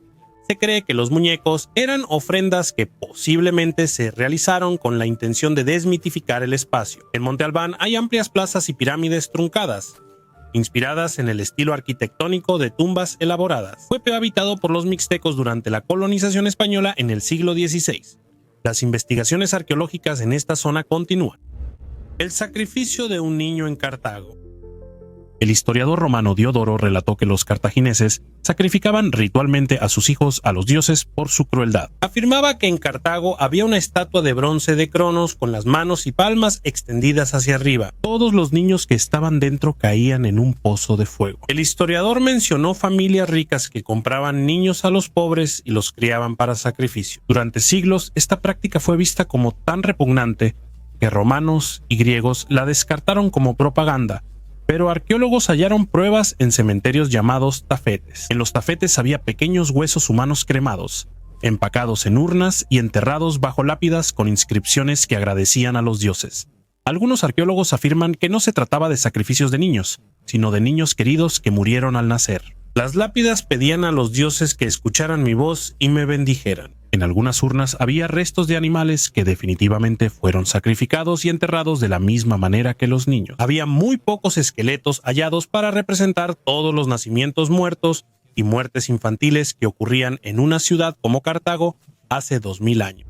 S1: se cree que los muñecos eran ofrendas que posiblemente se realizaron con la intención de desmitificar el espacio. En Monte Albán hay amplias plazas y pirámides truncadas, inspiradas en el estilo arquitectónico de tumbas elaboradas. Fue habitado por los mixtecos durante la colonización española en el siglo XVI. Las investigaciones arqueológicas en esta zona continúan. El sacrificio de un niño en Cartago. El historiador romano Diodoro relató que los cartagineses sacrificaban ritualmente a sus hijos a los dioses por su crueldad. Afirmaba que en Cartago había una estatua de bronce de Cronos con las manos y palmas extendidas hacia arriba. Todos los niños que estaban dentro caían en un pozo de fuego. El historiador mencionó familias ricas que compraban niños a los pobres y los criaban para sacrificio. Durante siglos, esta práctica fue vista como tan repugnante que romanos y griegos la descartaron como propaganda, pero arqueólogos hallaron pruebas en cementerios llamados tafetes. En los tafetes había pequeños huesos humanos cremados, empacados en urnas y enterrados bajo lápidas con inscripciones que agradecían a los dioses. Algunos arqueólogos afirman que no se trataba de sacrificios de niños, sino de niños queridos que murieron al nacer. Las lápidas pedían a los dioses que escucharan mi voz y me bendijeran. En algunas urnas había restos de animales que definitivamente fueron sacrificados y enterrados de la misma manera que los niños. Había muy pocos esqueletos hallados para representar todos los nacimientos muertos y muertes infantiles que ocurrían en una ciudad como Cartago hace 2000 años.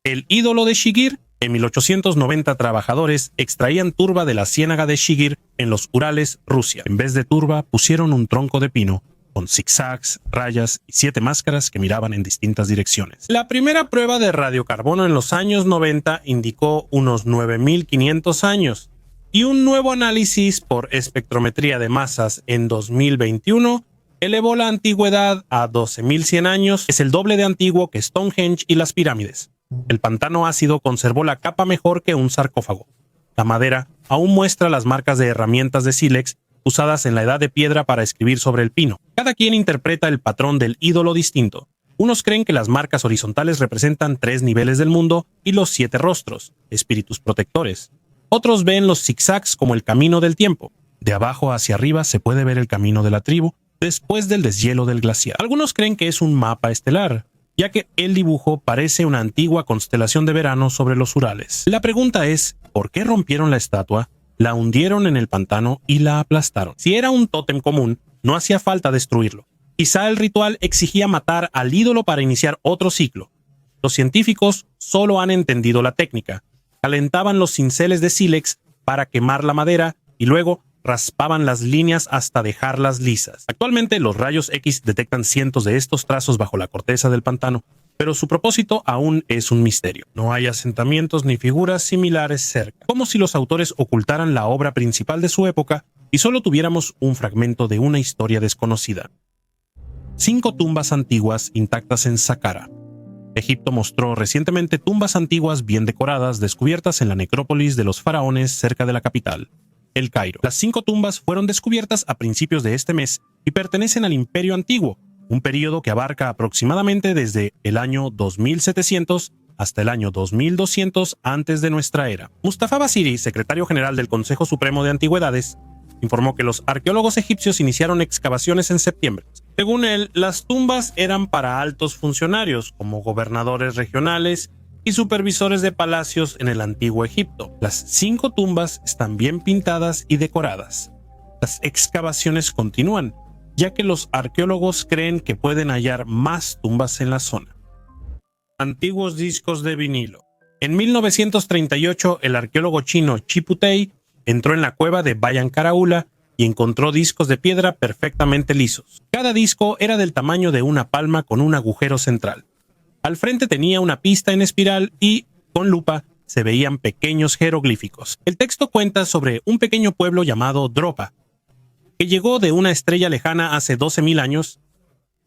S1: El ídolo de Shigir. En 1890 trabajadores extraían turba de la ciénaga de Shigir en los Urales, Rusia. En vez de turba pusieron un tronco de pino con zigzags, rayas y 7 máscaras que miraban en distintas direcciones. La primera prueba de radiocarbono en los años 90 indicó unos 9.500 años y un nuevo análisis por espectrometría de masas en 2021 elevó la antigüedad a 12.100 años, es el doble de antiguo que Stonehenge y las pirámides. El pantano ácido conservó la capa mejor que un sarcófago. La madera aún muestra las marcas de herramientas de sílex usadas en la edad de piedra para escribir sobre el pino. Cada quien interpreta el patrón del ídolo distinto. Unos creen que las marcas horizontales representan 3 niveles del mundo y los 7 rostros, espíritus protectores. Otros ven los zigzags como el camino del tiempo. De abajo hacia arriba se puede ver el camino de la tribu después del deshielo del glaciar. Algunos creen que es un mapa estelar, ya que el dibujo parece una antigua constelación de verano sobre los Urales. La pregunta es, ¿por qué rompieron la estatua, la hundieron en el pantano y la aplastaron? Si era un tótem común, no hacía falta destruirlo. Quizá el ritual exigía matar al ídolo para iniciar otro ciclo. Los científicos solo han entendido la técnica. Calentaban los cinceles de sílex para quemar la madera y luego raspaban las líneas hasta dejarlas lisas. Actualmente los rayos X detectan cientos de estos trazos bajo la corteza del pantano, pero su propósito aún es un misterio. No hay asentamientos ni figuras similares cerca, como si los autores ocultaran la obra principal de su época y solo tuviéramos un fragmento de una historia desconocida. 5 tumbas antiguas intactas en Saqqara. Egipto mostró recientemente tumbas antiguas bien decoradas descubiertas en la necrópolis de los faraones cerca de la capital, El Cairo. Las 5 tumbas fueron descubiertas a principios de este mes y pertenecen al Imperio Antiguo, un período que abarca aproximadamente desde el año 2700 hasta el año 2200 antes de nuestra era. Mustafa Basiri, secretario general del Consejo Supremo de Antigüedades, informó que los arqueólogos egipcios iniciaron excavaciones en septiembre. Según él, las tumbas eran para altos funcionarios, como gobernadores regionales y supervisores de palacios en el antiguo Egipto. Las 5 tumbas están bien pintadas y decoradas. Las excavaciones continúan, ya que los arqueólogos creen que pueden hallar más tumbas en la zona. Antiguos discos de vinilo. En 1938, el arqueólogo chino Chiputei entró en la cueva de Bayan Karaula y encontró discos de piedra perfectamente lisos. Cada disco era del tamaño de una palma con un agujero central. Al frente tenía una pista en espiral y, con lupa, se veían pequeños jeroglíficos. El texto cuenta sobre un pequeño pueblo llamado Dropa, que llegó de una estrella lejana hace 12.000 años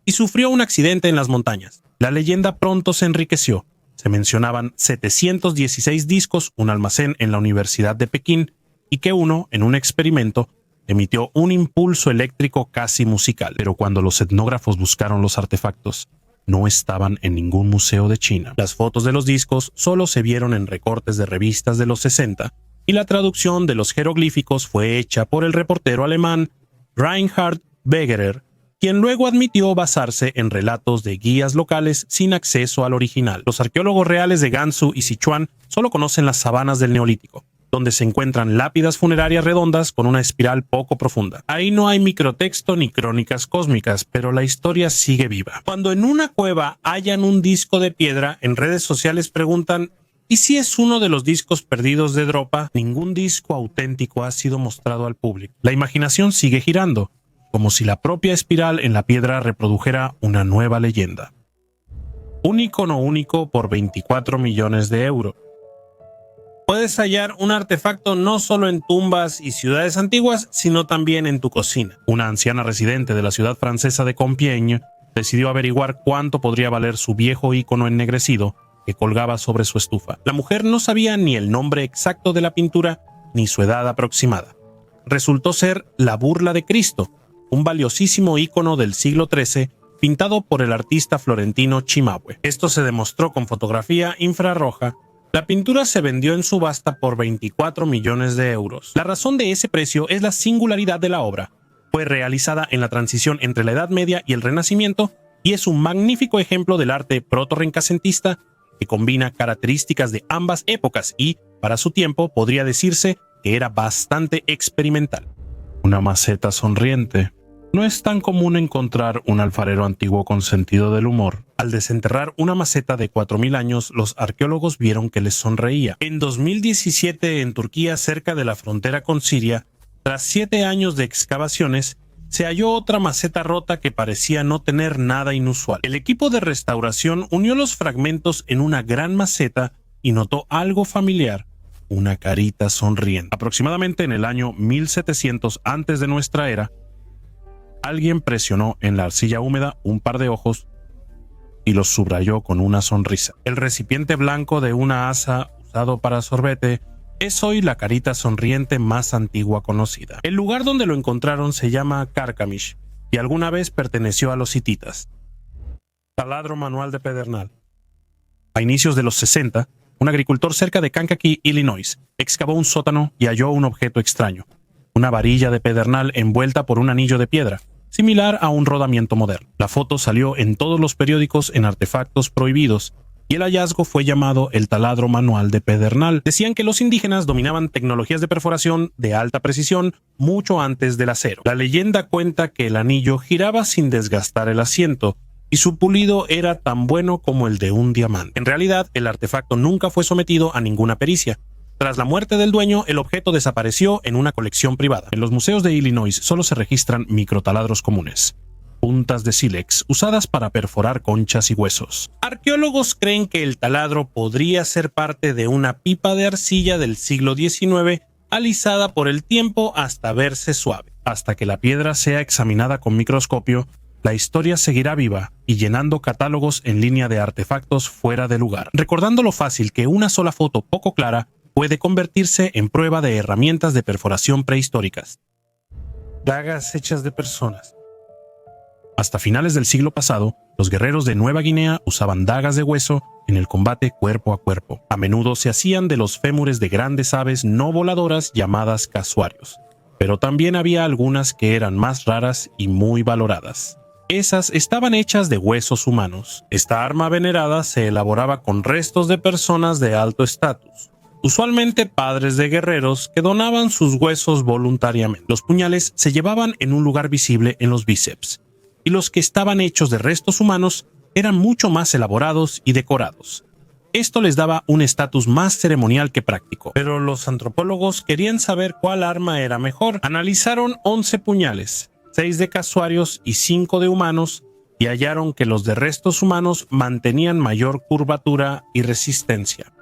S1: y sufrió un accidente en las montañas. La leyenda pronto se enriqueció. Se mencionaban 716 discos, un almacén en la Universidad de Pekín, y que uno, en un experimento, emitió un impulso eléctrico casi musical. Pero cuando los etnógrafos buscaron los artefactos, no estaban en ningún museo de China. Las fotos de los discos solo se vieron en recortes de revistas de los 60, y la traducción de los jeroglíficos fue hecha por el reportero alemán Reinhard Begerer, quien luego admitió basarse en relatos de guías locales sin acceso al original. Los arqueólogos reales de Gansu y Sichuan solo conocen las sabanas del Neolítico, donde se encuentran lápidas funerarias redondas con una espiral poco profunda. Ahí no hay microtexto ni crónicas cósmicas, pero la historia sigue viva. Cuando en una cueva hallan un disco de piedra, en redes sociales preguntan: ¿y si es uno de los discos perdidos de Dropa? Ningún disco auténtico ha sido mostrado al público. La imaginación sigue girando, como si la propia espiral en la piedra reprodujera una nueva leyenda. Un icono único por 24 millones de euros. Puedes hallar un artefacto no solo en tumbas y ciudades antiguas, sino también en tu cocina. Una anciana residente de la ciudad francesa de Compiègne decidió averiguar cuánto podría valer su viejo icono ennegrecido que colgaba sobre su estufa. La mujer no sabía ni el nombre exacto de la pintura ni su edad aproximada. Resultó ser la Burla de Cristo, un valiosísimo ícono del siglo XIII pintado por el artista florentino Cimabue. Esto se demostró con fotografía infrarroja. La pintura se vendió en subasta por 24 millones de euros. La razón de ese precio es la singularidad de la obra. Fue realizada en la transición entre la Edad Media y el Renacimiento y es un magnífico ejemplo del arte proto-renacentista que combina características de ambas épocas y, para su tiempo, podría decirse que era bastante experimental. Una maceta sonriente. No es tan común encontrar un alfarero antiguo con sentido del humor. Al desenterrar una maceta de 4.000 años, los arqueólogos vieron que les sonreía. En 2017, en Turquía, cerca de la frontera con Siria, tras 7 años de excavaciones, se halló otra maceta rota que parecía no tener nada inusual. El equipo de restauración unió los fragmentos en una gran maceta y notó algo familiar: una carita sonriente. Aproximadamente en el año 1700 antes de nuestra era, alguien presionó en la arcilla húmeda un par de ojos y los subrayó con una sonrisa. El recipiente blanco de una asa usado para sorbete es hoy la carita sonriente más antigua conocida. El lugar donde lo encontraron se llama Carchemish y alguna vez perteneció a los hititas. Taladro manual de pedernal. A inicios de los 60, un agricultor cerca de Kankakee, Illinois, excavó un sótano y halló un objeto extraño: una varilla de pedernal envuelta por un anillo de piedra. similar a un rodamiento moderno. La foto salió en todos los periódicos en Artefactos Prohibidos, y el hallazgo fue llamado el taladro manual de Pedernal. Decían que los indígenas dominaban tecnologías de perforación de alta precisión mucho antes del acero. La leyenda cuenta que el anillo giraba sin desgastar el asiento, y su pulido era tan bueno como el de un diamante. En realidad, el artefacto nunca fue sometido a ninguna pericia. Tras la muerte del dueño, el objeto desapareció en una colección privada. En los museos de Illinois solo se registran microtaladros comunes, puntas de sílex usadas para perforar conchas y huesos. Arqueólogos creen que el taladro podría ser parte de una pipa de arcilla del siglo XIX alisada por el tiempo hasta verse suave. Hasta que la piedra sea examinada con microscopio, la historia seguirá viva y llenando catálogos en línea de artefactos fuera de lugar, recordando lo fácil que una sola foto poco clara puede convertirse en prueba de herramientas de perforación prehistóricas. Dagas hechas de personas. Hasta finales del siglo pasado, los guerreros de Nueva Guinea usaban dagas de hueso en el combate cuerpo a cuerpo. A menudo se hacían de los fémures de grandes aves no voladoras llamadas casuarios, pero también había algunas que eran más raras y muy valoradas. Esas estaban hechas de huesos humanos. Esta arma venerada se elaboraba con restos de personas de alto estatus, usualmente padres de guerreros que donaban sus huesos voluntariamente. Los puñales se llevaban en un lugar visible en los bíceps, y los que estaban hechos de restos humanos eran mucho más elaborados y decorados. Esto les daba un estatus más ceremonial que práctico. Pero los antropólogos querían saber cuál arma era mejor. Analizaron 11 puñales, 6 de casuarios y 5 de humanos, y hallaron que los de restos humanos mantenían mayor curvatura y resistencia.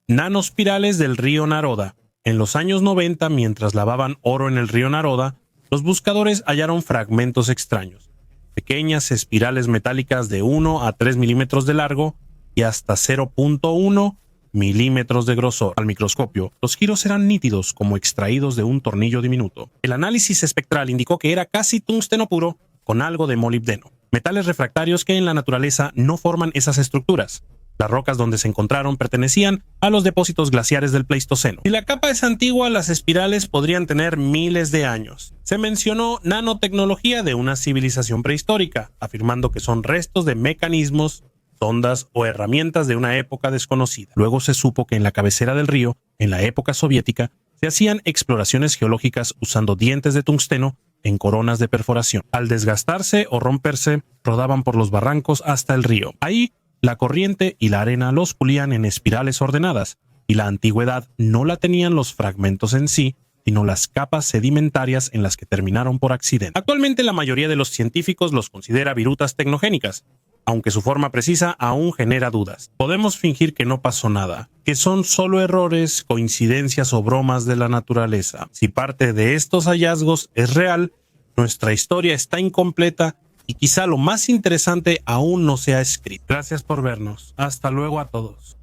S1: Nanospirales del río Naroda. En los años 90, mientras lavaban oro en el río Naroda, los buscadores hallaron fragmentos extraños, pequeñas espirales metálicas de 1 a 3 milímetros de largo y hasta 0.1 milímetros de grosor. Al microscopio, los giros eran nítidos como extraídos de un tornillo diminuto. El análisis espectral indicó que era casi tungsteno puro con algo de molibdeno, metales refractarios que en la naturaleza no forman esas estructuras. Las rocas donde se encontraron pertenecían a los depósitos glaciares del Pleistoceno. Si la capa es antigua, las espirales podrían tener miles de años. Se mencionó nanotecnología de una civilización prehistórica, afirmando que son restos de mecanismos, sondas o herramientas de una época desconocida. Luego se supo que en la cabecera del río, en la época soviética, se hacían exploraciones geológicas usando dientes de tungsteno en coronas de perforación. Al desgastarse o romperse, rodaban por los barrancos hasta el río. Ahí, la corriente y la arena los pulían en espirales ordenadas, y la antigüedad no la tenían los fragmentos en sí, sino las capas sedimentarias en las que terminaron por accidente. Actualmente la mayoría de los científicos los considera virutas tecnogénicas, aunque su forma precisa aún genera dudas. Podemos fingir que no pasó nada, que son solo errores, coincidencias o bromas de la naturaleza. Si parte de estos hallazgos es real, nuestra historia está incompleta y quizá lo más interesante aún no se ha escrito. Gracias por vernos. Hasta luego a todos.